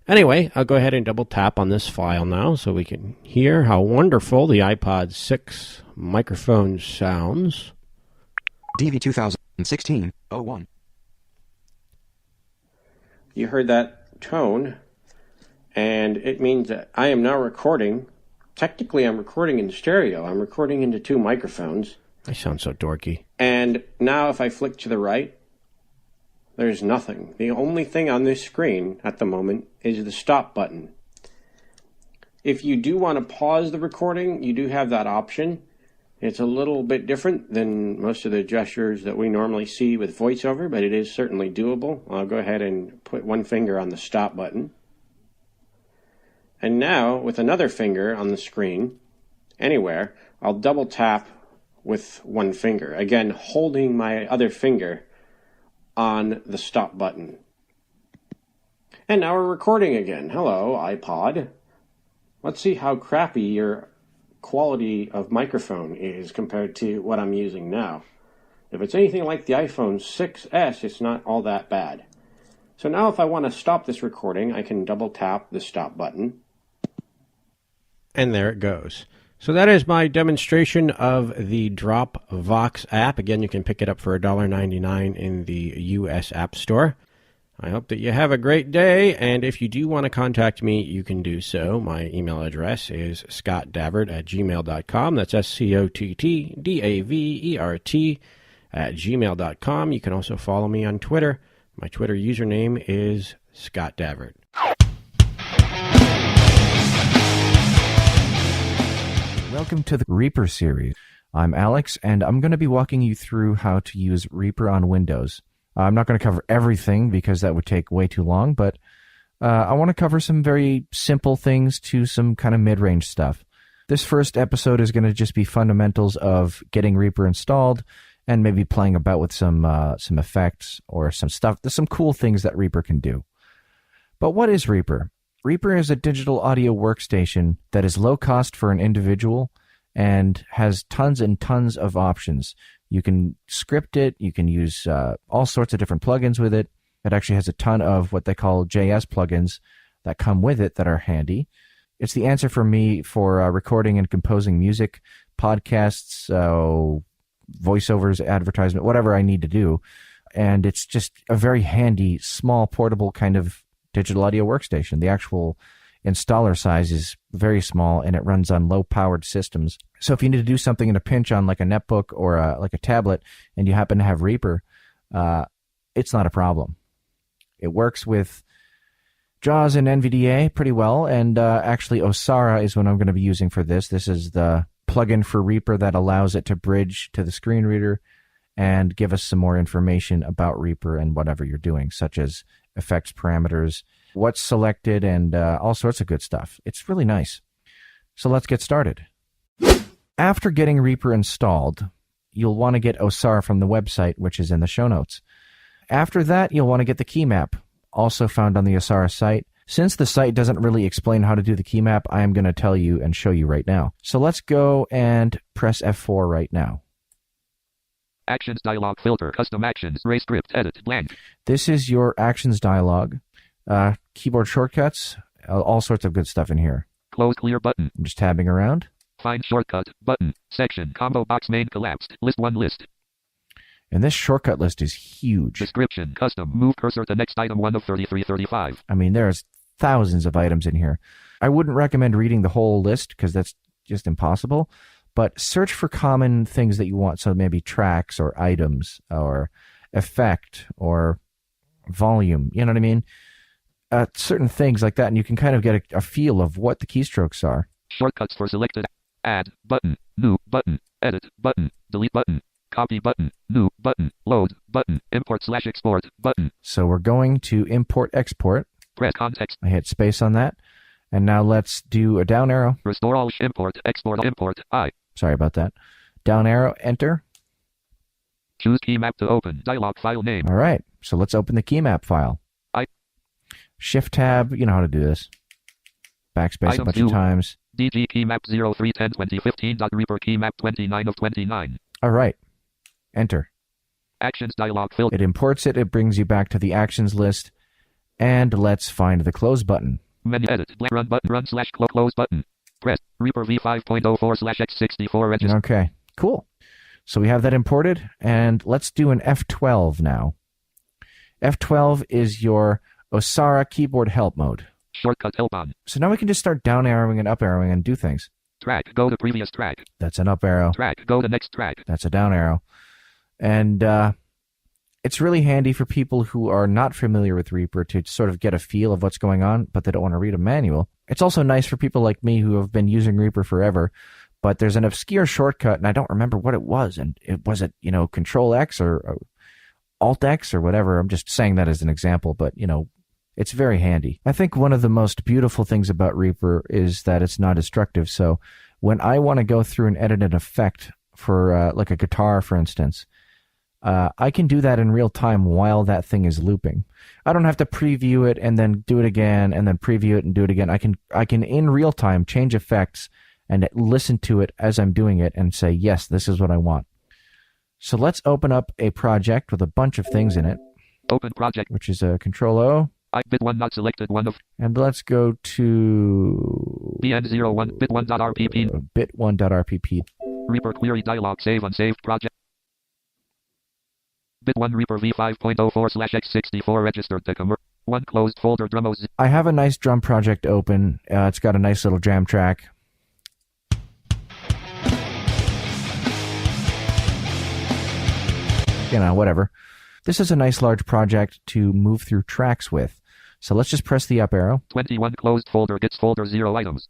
Anyway, I'll go ahead and double tap on this file now so we can hear how wonderful the iPod 6 microphone sounds. DV 2016 01. You heard that tone, and it means that I am now recording. Technically, I'm recording in stereo. I'm recording into 2 microphones. I sound so dorky. And now if I flick to the right, there's nothing. The only thing on this screen at the moment is the stop button. If you do want to pause the recording, you do have that option. It's a little bit different than most of the gestures that we normally see with VoiceOver, but it is certainly doable. I'll go ahead and put one finger on the stop button. And now, with another finger on the screen, anywhere, I'll double tap with one finger. Again, holding my other finger on the stop button. And now we're recording again. Hello, iPod. Let's see how crappy your quality of microphone is compared to what I'm using now. If it's anything like the iPhone 6S, it's not all that bad. So now if I want to stop this recording, I can double tap the stop button. And there it goes. So that is my demonstration of the Dropbox app. Again, you can pick it up for $1.99 in the U.S. App Store. I hope that you have a great day, and if you do want to contact me, you can do so. My email address is scottdavert@gmail.com. That's SCOTTDAVERT@gmail.com. You can also follow me on Twitter. My Twitter username is Scott Davert. Welcome to the Reaper series. I'm Alex, and I'm going to be walking you through how to use Reaper on Windows. I'm not going to cover everything because that would take way too long, but I want to cover some very simple things to some kind of mid-range stuff. This first episode is going to just be fundamentals of getting Reaper installed and maybe playing about with some effects or some stuff. There's some cool things that Reaper can do. But what is Reaper? Reaper is a digital audio workstation that is low cost for an individual and has tons and tons of options. You can script it. You can use all sorts of different plugins with it. It actually has a ton of what they call JS plugins that come with it that are handy. It's the answer for me for recording and composing music, podcasts, voiceovers, advertisement, whatever I need to do. And it's just a very handy, small, portable kind of digital audio workstation. The actual installer size is very small, and it runs on low-powered systems. So if you need to do something in a pinch on like a netbook or like a tablet, and you happen to have Reaper, it's not a problem. It works with JAWS and NVDA pretty well, and actually Osara is what I'm going to be using for this. This is the plugin for Reaper that allows it to bridge to the screen reader and give us some more information about Reaper and whatever you're doing, such as effects parameters, what's selected, and all sorts of good stuff. It's really nice. So let's get started. After getting Reaper installed, you'll want to get Osara from the website, which is in the show notes. After that, you'll want to get the key map, also found on the Osara site. Since the site doesn't really explain how to do the key map, I am going to tell you and show you right now. So let's go and press F4 right now. Actions dialog filter, custom actions, ray script, edit, blank. This is your actions dialog. Keyboard shortcuts, all sorts of good stuff in here. Close clear button. I'm just tabbing around. Find shortcut, button, section, combo box main collapsed, list one list. And this shortcut list is huge. Description, custom, move cursor to next item 1 of 3335. I mean, there's thousands of items in here. I wouldn't recommend reading the whole list because that's just impossible. But search for common things that you want. So maybe tracks or items or effect or volume. You know what I mean? Certain things like that. And you can kind of get a feel of what the keystrokes are. Shortcuts for selected. Add, button, new, button, edit, button, delete button, copy button, new, button, load, button, import/export, button. So we're going to import/export. Press context. I hit space on that. And now let's do a down arrow. Restore all import, export, I. Sorry about that. Down arrow, enter. Choose key map to open. Dialog file name. All right. So let's open the key map file. Shift tab. You know how to do this. Backspace Item a bunch view. of times. DG key map 03102015. Reaper key map 29 of 29. All right. Enter. Actions dialog filter. It imports it. It brings you back to the actions list. And let's find the close button. Menu edit. Run button. Run/close button. Press. Reaper v5.04/x64 register. Okay. Cool. So we have that imported. And let's do an F12 now. F12 is your Osara keyboard help mode. Shortcut help on. So now we can just start down arrowing and up arrowing and do things. Track. Go to previous track. That's an up arrow. Track. Go to next track. That's a down arrow. And it's really handy for people who are not familiar with Reaper to sort of get a feel of what's going on, but they don't want to read a manual. It's also nice for people like me who have been using Reaper forever, but there's an obscure shortcut, and I don't remember what it was. And was it, Control X or Alt X or whatever? I'm just saying that as an example, but, it's very handy. I think one of the most beautiful things about Reaper is that it's not destructive. So when I want to go through and edit an effect for like a guitar, for instance, I can do that in real time while that thing is looping. I don't have to preview it and then do it again and then preview it and do it again. I can in real time change effects and listen to it as I'm doing it and say, yes, this is what I want. So let's open up a project with a bunch of things in it. Open project. Which is a Control-O. Bit 1 not selected 1 of. And let's go to BN01 bit1.rpp. Bit1.rpp. Reaper query dialog save unsaved project. Bit1 Reaper v5.04/x64 registered to convert. 1 closed folder drumos. I have a nice drum project open. It's got a nice little jam track. You know, whatever. This is a nice large project to move through tracks with. So let's just press the up arrow. 21 closed folder gits folder 0 items.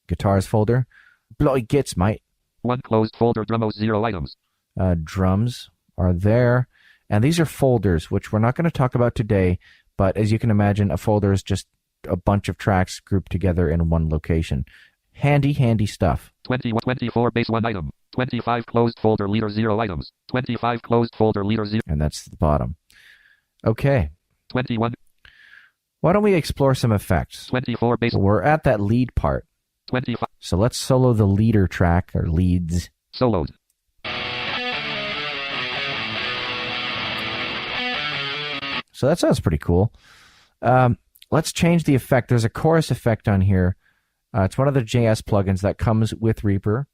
Guitars folder. Bloody gits, mate. 1 closed folder drumos 0 items. Drums are there. And these are folders, which we're not going to talk about today. But as you can imagine, a folder is just a bunch of tracks grouped together in one location. Handy, handy stuff. 24 base 1 item. 25 closed folder leader 0 items. 25 closed folder leader 0. And that's the bottom. Okay. 21. Why don't we explore some effects? 24 base. We're at that lead part. 25. So let's solo the leader track, or leads. Soloed. So that sounds pretty cool. Let's change the effect. There's a chorus effect on here. It's one of the JS plugins that comes with Reaper.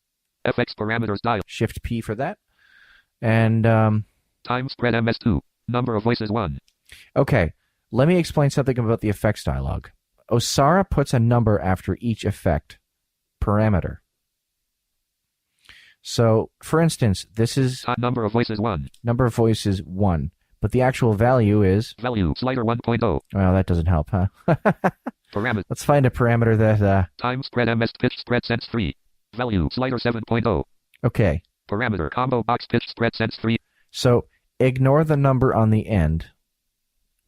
FX parameters dial. Shift P for that. And time spread MS2. Number of voices 1. Okay, let me explain something about the effects dialog. Osara puts a number after each effect parameter. So, for instance, this is number of voices 1. Number of voices 1. But the actual value is value slider 1.0. Well, that doesn't help, huh? Parameter. Let's find a parameter that time spread MS pitch spread sense 3. Value slider 7.0. Okay. Parameter combo box pitch spread sense 3. So ignore the number on the end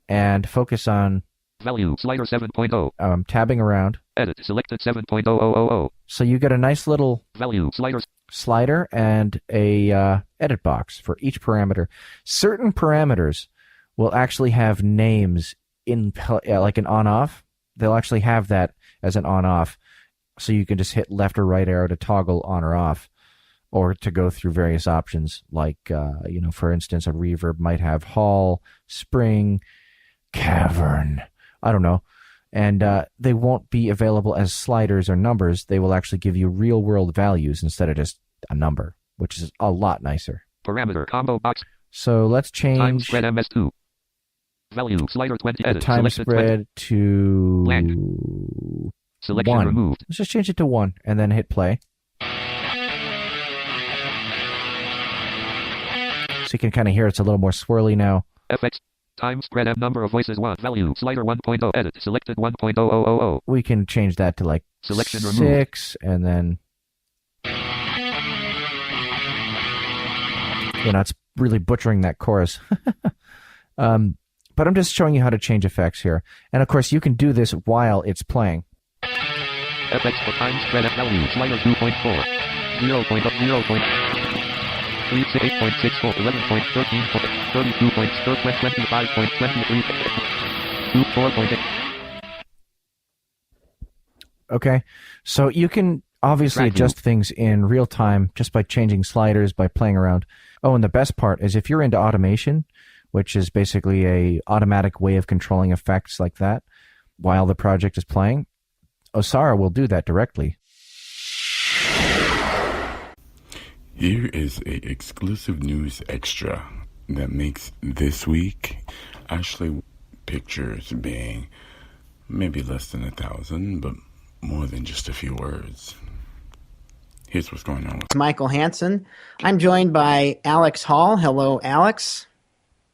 and focus on value slider 7.0. Tabbing around. Edit selected 7.0000. So you get a nice little value slider and a edit box for each parameter. Certain parameters will actually have names in like an on-off. They'll actually have that as an on-off. So you can just hit left or right arrow to toggle on or off, or to go through various options. Like, for instance, a reverb might have hall, spring, cavern. I don't know. And they won't be available as sliders or numbers. They will actually give you real-world values instead of just a number, which is a lot nicer. Parameter combo box. So let's change time spread MS2. Value slider 20. Edit time spread 20. to blank. Selection 1. removed. Let's just change it to 1 and then hit play. So you can kind of hear it's a little more swirly now. FX. Time spread M number of voices 1. Value slider 1.0. Edit selected 1.0000. We can change that to like selection 6 removed. And then it's really butchering that chorus. But I'm just showing you how to change effects here. And of course you can do this while it's playing. FX for time spread at value slider 2.4 0.0 8.64 11.13 32.25.23 4.8. Okay, so you can obviously adjust things in real time just by changing sliders, by playing around. Oh, and the best part is if you're into automation, which is basically a automatic way of controlling effects like that while the project is playing, Osara will do that directly. Here is a exclusive news extra that makes this week actually pictures being maybe less than 1,000, but more than just a few words. Here's what's going on. Michael Hansen. I'm joined by Alex Hall. Hello, Alex.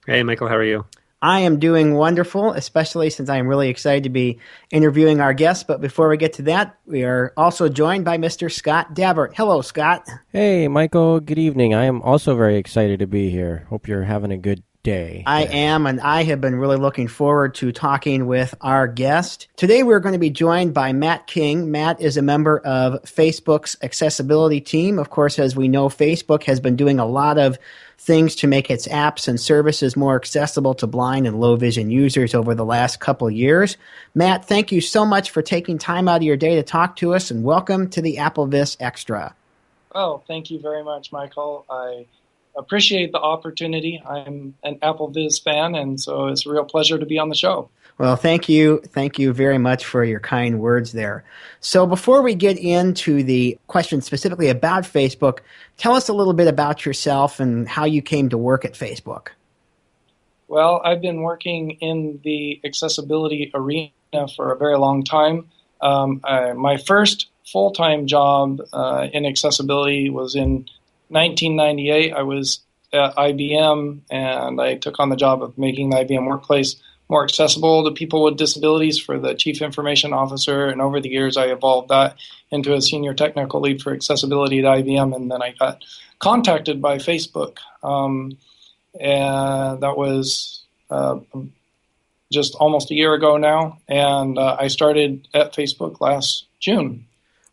Hey, Michael. How are you? I am doing wonderful, especially since I am really excited to be interviewing our guests. But before we get to that, we are also joined by Mr. Scott Dabbert. Hello, Scott. Hey, Michael. Good evening. I am also very excited to be here. Hope you're having a good day. I am, and I have been really looking forward to talking with our guest. Today we're going to be joined by Matt King. Matt is a member of Facebook's accessibility team. Of course, as we know, Facebook has been doing a lot of things to make its apps and services more accessible to blind and low vision users over the last couple of years. Matt, thank you so much for taking time out of your day to talk to us, and welcome to the AppleVis Extra. Oh, thank you very much, Michael. I appreciate the opportunity. I'm an AppleVis fan, and so it's a real pleasure to be on the show. Well, thank you. Thank you very much for your kind words there. So before we get into the question specifically about Facebook, tell us a little bit about yourself and how you came to work at Facebook. Well, I've been working in the accessibility arena for a very long time. My first full-time job in accessibility was in 1998. I was at IBM, and I took on the job of making the IBM workplace more accessible to people with disabilities for the chief information officer. And over the years, I evolved that into a senior technical lead for accessibility at IBM. And then I got contacted by Facebook. And that was just almost a year ago now. And I started at Facebook last June.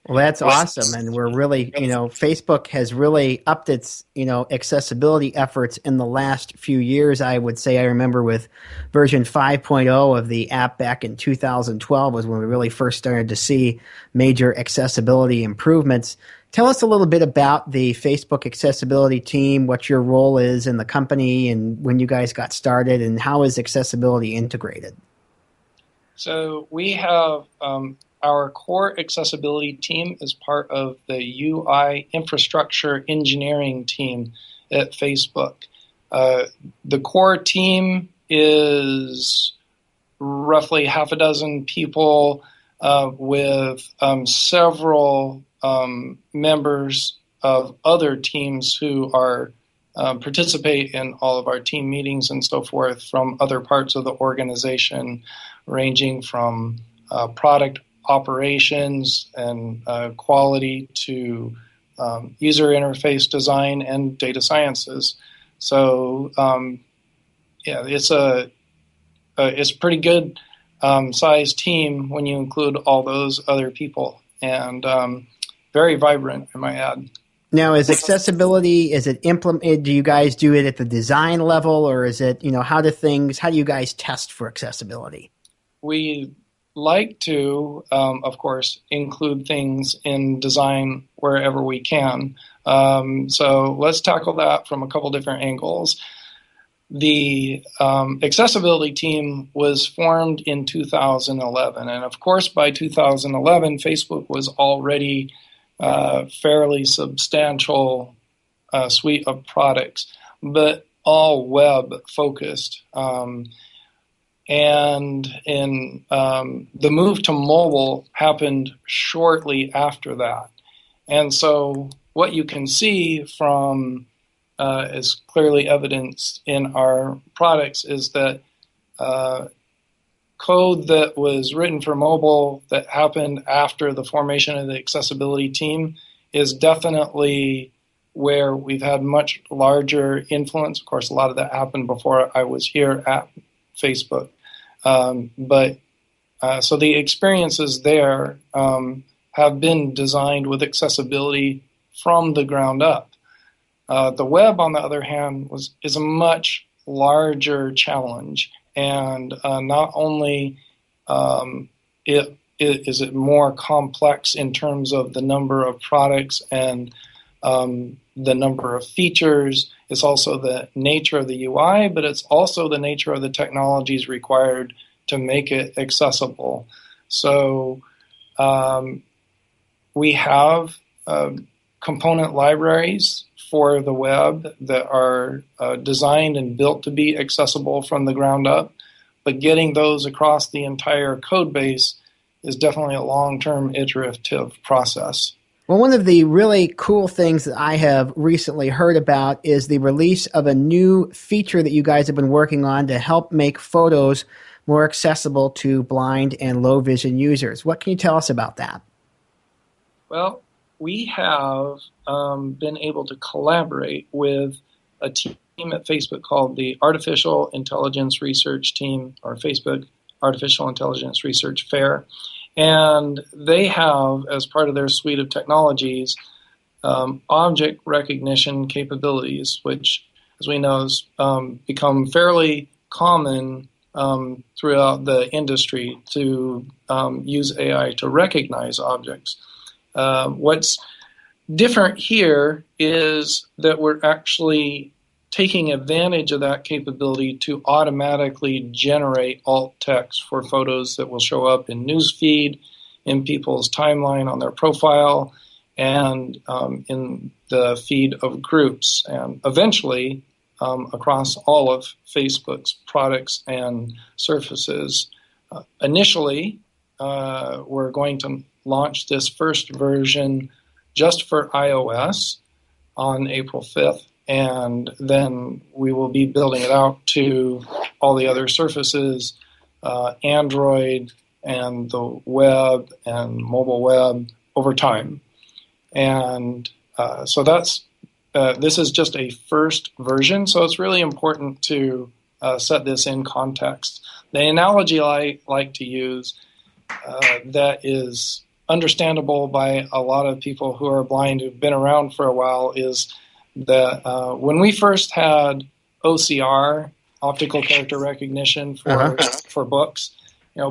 Well, that's awesome. And we're really, Facebook has really upped its, accessibility efforts in the last few years. I would say I remember with version 5.0 of the app back in 2012 was when we really first started to see major accessibility improvements. Tell us a little bit about the Facebook accessibility team, what your role is in the company and when you guys got started, and how is accessibility integrated? So we have our core accessibility team is part of the UI infrastructure engineering team at Facebook. The core team is roughly half a dozen people with several members of other teams who are participate in all of our team meetings and so forth from other parts of the organization, ranging from product operations and quality to user interface design and data sciences. So it's a pretty good sized team when you include all those other people, and very vibrant, I might add. Now, is accessibility, is it implemented? Do you guys do it at the design level, or is it, how do you guys test for accessibility? We like to, of course, include things in design wherever we can. So let's tackle that from a couple different angles. The accessibility team was formed in 2011, and of course by 2011 Facebook was already a fairly substantial suite of products, but all web focused. And in the move to mobile happened shortly after that. And so what you can see from is clearly evidenced in our products is that code that was written for mobile that happened after the formation of the accessibility team is definitely where we've had much larger influence. Of course, a lot of that happened before I was here at Facebook. So the experiences there have been designed with accessibility from the ground up. The web, on the other hand, is a much larger challenge, and not only is it more complex in terms of the number of products and the number of features. It's also the nature of the UI, but it's also the nature of the technologies required to make it accessible. So we have component libraries for the web that are designed and built to be accessible from the ground up, but getting those across the entire code base is definitely a long-term iterative process. Well, one of the really cool things that I have recently heard about is the release of a new feature that you guys have been working on to help make photos more accessible to blind and low vision users. What can you tell us about that? Well, we have been able to collaborate with a team team at Facebook called the Artificial Intelligence Research Team, or Facebook Artificial Intelligence Research Fair. And they have, as part of their suite of technologies, object recognition capabilities, which, as we know, has become fairly common throughout the industry to use AI to recognize objects. What's different here is that we're actually taking advantage of that capability to automatically generate alt text for photos that will show up in newsfeed, in people's timeline on their profile, and in the feed of groups, and eventually across all of Facebook's products and surfaces. Initially, we're going to launch this first version just for iOS on April 5th, and then we will be building it out to all the other surfaces, Android and the web and mobile web over time. And so that's this is just a first version, so it's really important to set this in context. The analogy I like to use that is understandable by a lot of people who are blind who've been around for a while is that when we first had OCR, optical character recognition for books,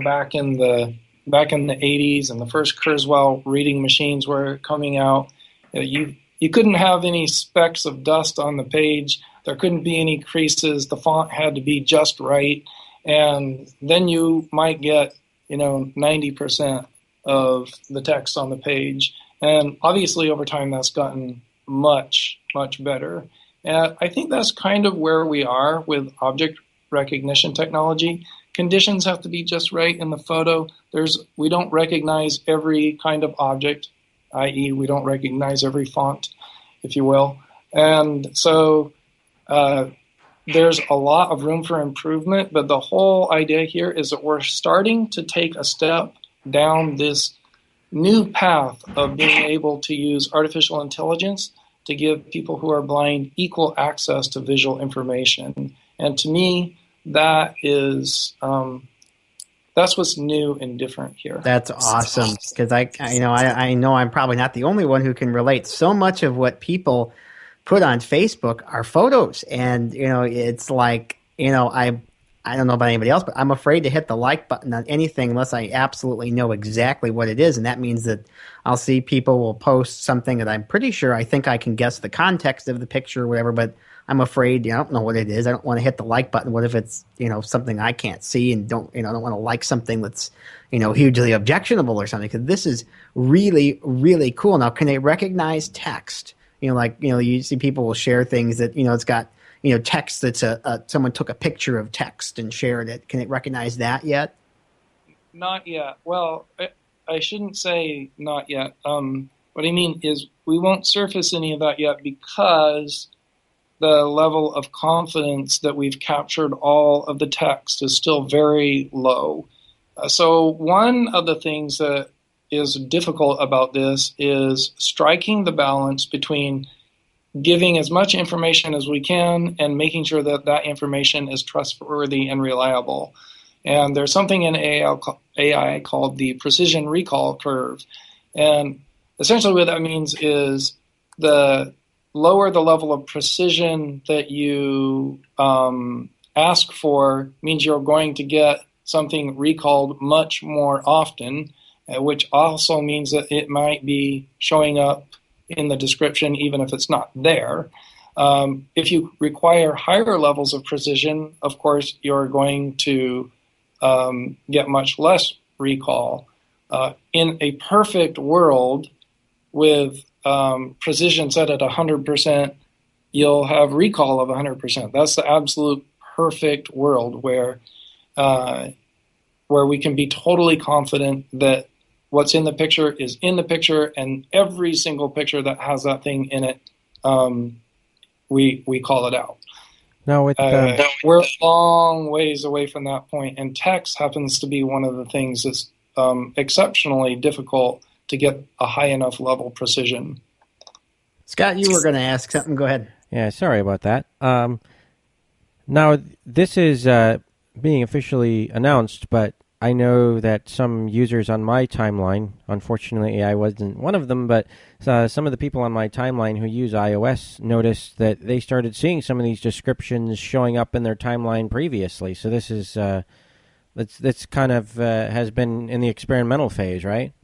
back in the 80s, and the first Kurzweil reading machines were coming out, you couldn't have any specks of dust on the page. There couldn't be any creases. The font had to be just right, and then you might get 90% of the text on the page. And obviously, over time, that's gotten much, much better. And I think that's kind of where we are with object recognition technology. Conditions have to be just right in the photo. We don't recognize every kind of object, i.e. we don't recognize every font, if you will. And so there's a lot of room for improvement, but the whole idea here is that we're starting to take a step down this new path of being able to use artificial intelligence to give people who are blind equal access to visual information. And to me, that is that's what's new and different here. That's awesome, because I know I'm probably not the only one who can relate. So much of what people put on Facebook are photos, and it's like I don't know about anybody else, but I'm afraid to hit the like button on anything unless I absolutely know exactly what it is. And that means that I'll see people will post something that I'm pretty sure I think I can guess the context of the picture or whatever, but I'm afraid I don't know what it is. I don't want to hit the like button. What if it's something I can't see, and don't want to like something that's hugely objectionable or something? Because this is really, really cool. Now, can they recognize text? You see people will share things that it's got text that's someone took a picture of text and shared it. Can it recognize that yet? Not yet. Well, I shouldn't say not yet. What I mean is we won't surface any of that yet because the level of confidence that we've captured all of the text is still very low. So one of the things that is difficult about this is striking the balance between giving as much information as we can and making sure that that information is trustworthy and reliable. And there's something in AI called the precision recall curve. And essentially what that means is the lower the level of precision that you ask for means you're going to get something recalled much more often, which also means that it might be showing up in the description even if it's not there. If you require higher levels of precision, of course, you're going to get much less recall. In a perfect world with precision set at 100%, you'll have recall of 100%. That's the absolute perfect world where we can be totally confident that what's in the picture is in the picture, and every single picture that has that thing in it, we call it out. Now, we're a long ways away from that point, and text happens to be one of the things that's exceptionally difficult to get a high enough level precision. Scott, you were going to ask something. Go ahead. Yeah, sorry about that. Now, this is being officially announced, but I know that some users on my timeline, unfortunately I wasn't one of them, but some of the people on my timeline who use iOS noticed that they started seeing some of these descriptions showing up in their timeline previously. So this is that's kind of has been in the experimental phase, right?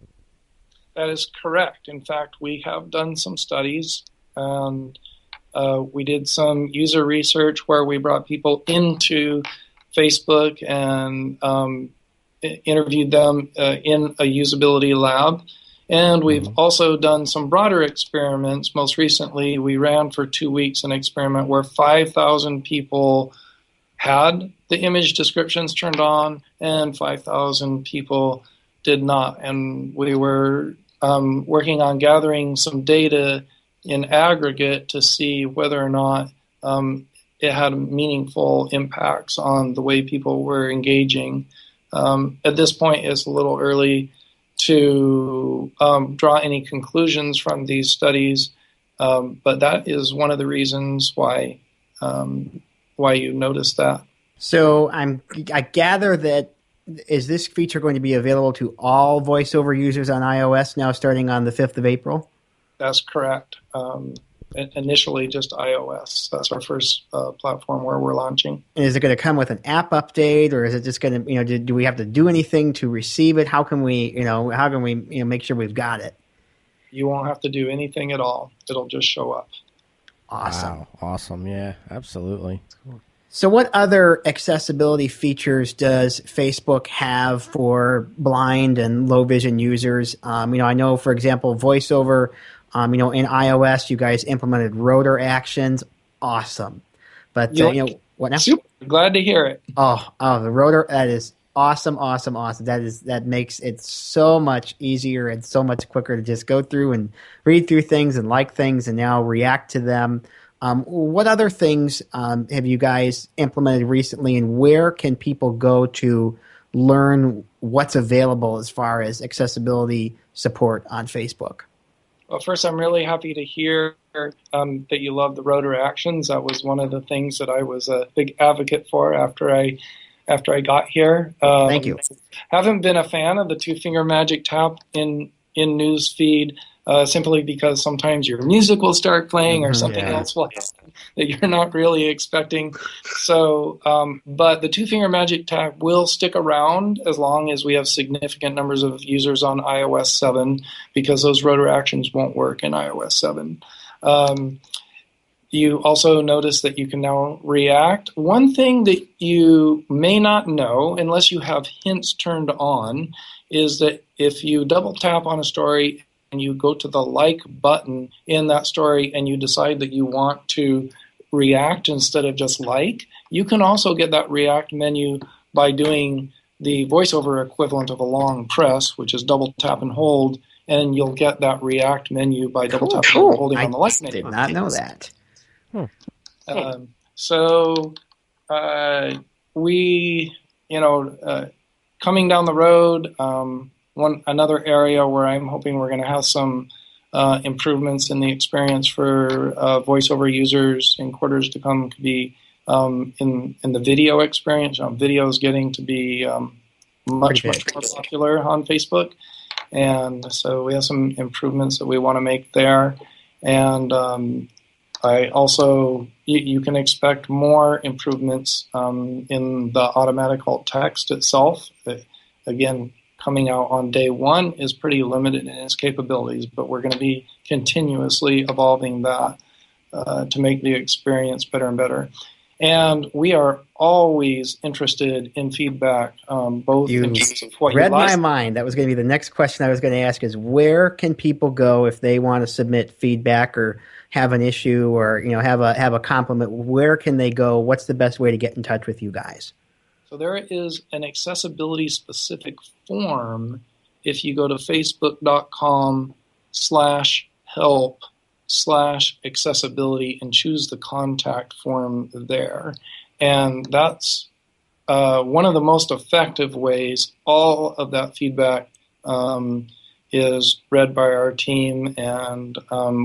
That is correct. In fact, we have done some studies, and we did some user research where we brought people into Facebook and interviewed them in a usability lab. And we've also done some broader experiments. Most recently, we ran for 2 weeks an experiment where 5,000 people had the image descriptions turned on and 5,000 people did not. And we were working on gathering some data in aggregate to see whether or not it had meaningful impacts on the way people were engaging. At this point, it's a little early to draw any conclusions from these studies, but that is one of the reasons why you noticed that. So I gather that is this feature going to be available to all VoiceOver users on iOS now starting on the 5th of April? That's correct. Initially just iOS. That's our first platform where we're launching. And is it going to come with an app update, or is it just going to, do we have to do anything to receive it? How can we, make sure we've got it? You won't have to do anything at all. It'll just show up. Awesome. Wow, awesome. Yeah, absolutely. So what other accessibility features does Facebook have for blind and low vision users? I know, for example, VoiceOver, in iOS, you guys implemented rotor actions. Awesome. But, what now? Super. Glad to hear it. Oh, the rotor, that is awesome. That makes it so much easier and so much quicker to just go through and read through things and like things and now react to them. What other things have you guys implemented recently, and where can people go to learn what's available as far as accessibility support on Facebook? Well, first, I'm really happy to hear that you love the rotor actions. That was one of the things that I was a big advocate for after I got here. Thank you. Haven't been a fan of the two-finger magic tap in News Feed. Simply because sometimes your music will start playing or something else will happen that you're not really expecting. So, but the two-finger magic tap will stick around as long as we have significant numbers of users on iOS 7, because those rotor actions won't work in iOS 7. You also notice that you can now react. One thing that you may not know, unless you have hints turned on, is that if you double tap on a story and you go to the like button in that story and you decide that you want to react instead of just like, you can also get that react menu by doing the VoiceOver equivalent of a long press, which is double tap and hold, and you'll get that react menu by double tapping and holding on the like menu. I did not know that. We, coming down the road, another area where I'm hoping we're going to have some improvements in the experience for VoiceOver users in quarters to come could be in the video experience. Video is getting to be much more popular on Facebook, and so we have some improvements that we want to make there. And I also, you can expect more improvements in the automatic alt text itself. Again, coming out on day one is pretty limited in its capabilities, but we're going to be continuously evolving that to make the experience better and better. And we are always interested in feedback, both in terms of what you like. Read my mind. That was going to be the next question I was going to ask: is where can people go if they want to submit feedback or have an issue or have a compliment? Where can they go? What's the best way to get in touch with you guys? So there is an accessibility-specific form if you go to facebook.com/help/accessibility and choose the contact form there. And that's one of the most effective ways. All of that feedback is read by our team, and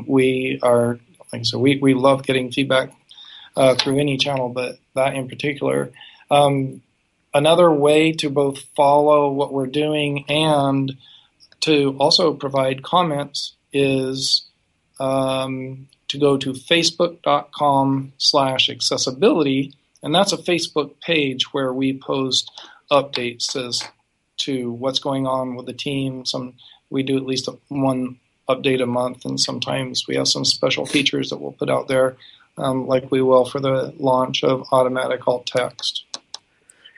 we are, like I said, we love getting feedback. through any channel, but that in particular. Another way to both follow what we're doing and to also provide comments is to go to facebook.com/accessibility, and that's a Facebook page where we post updates as to what's going on with the team. We do at least one update a month, and sometimes we have some special features that we'll put out there, like we will for the launch of automatic alt text.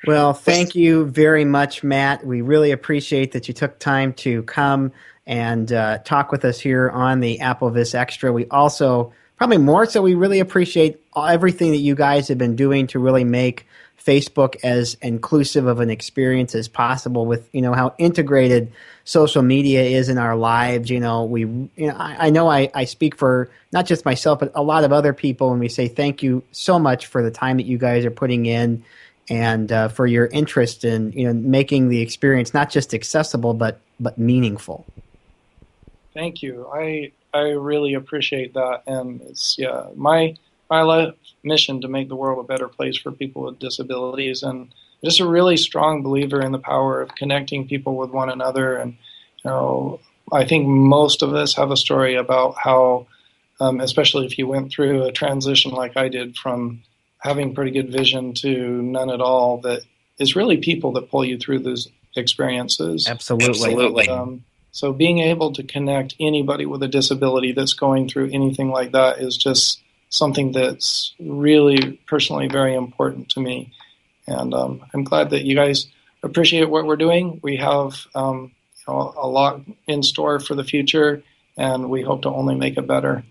Well, thank you very much, Matt. We really appreciate that you took time to come and talk with us here on the AppleVis Extra. We also, probably more so, we really appreciate everything that you guys have been doing to really make Facebook as inclusive of an experience as possible, with how integrated social media is in our lives. I know I speak for not just myself but a lot of other people when we say thank you so much for the time that you guys are putting in and for your interest in making the experience not just accessible but meaningful. Thank you. I really appreciate that, and it's my life mission to make the world a better place for people with disabilities, and just a really strong believer in the power of connecting people with one another. And I think most of us have a story about how, especially if you went through a transition like I did from having pretty good vision to none at all, that it's really people that pull you through those experiences. Absolutely. So being able to connect anybody with a disability that's going through anything like that is just something that's really personally very important to me. And I'm glad that you guys appreciate what we're doing. We have a lot in store for the future, and we hope to only make it better.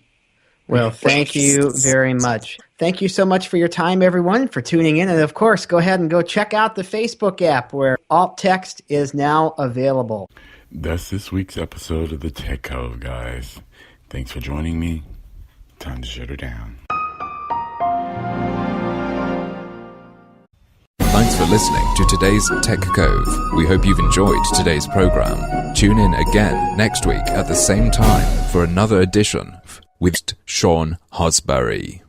Well, thank you very much. Thank you so much for your time, everyone, for tuning in. And, of course, go ahead and go check out the Facebook app where alt text is now available. That's this week's episode of the Tech Cove, guys. Thanks for joining me. Time to shut her down. Thanks for listening to today's Tech Cove. We hope you've enjoyed today's program. Tune in again next week at the same time for another edition with Sean Hosbury.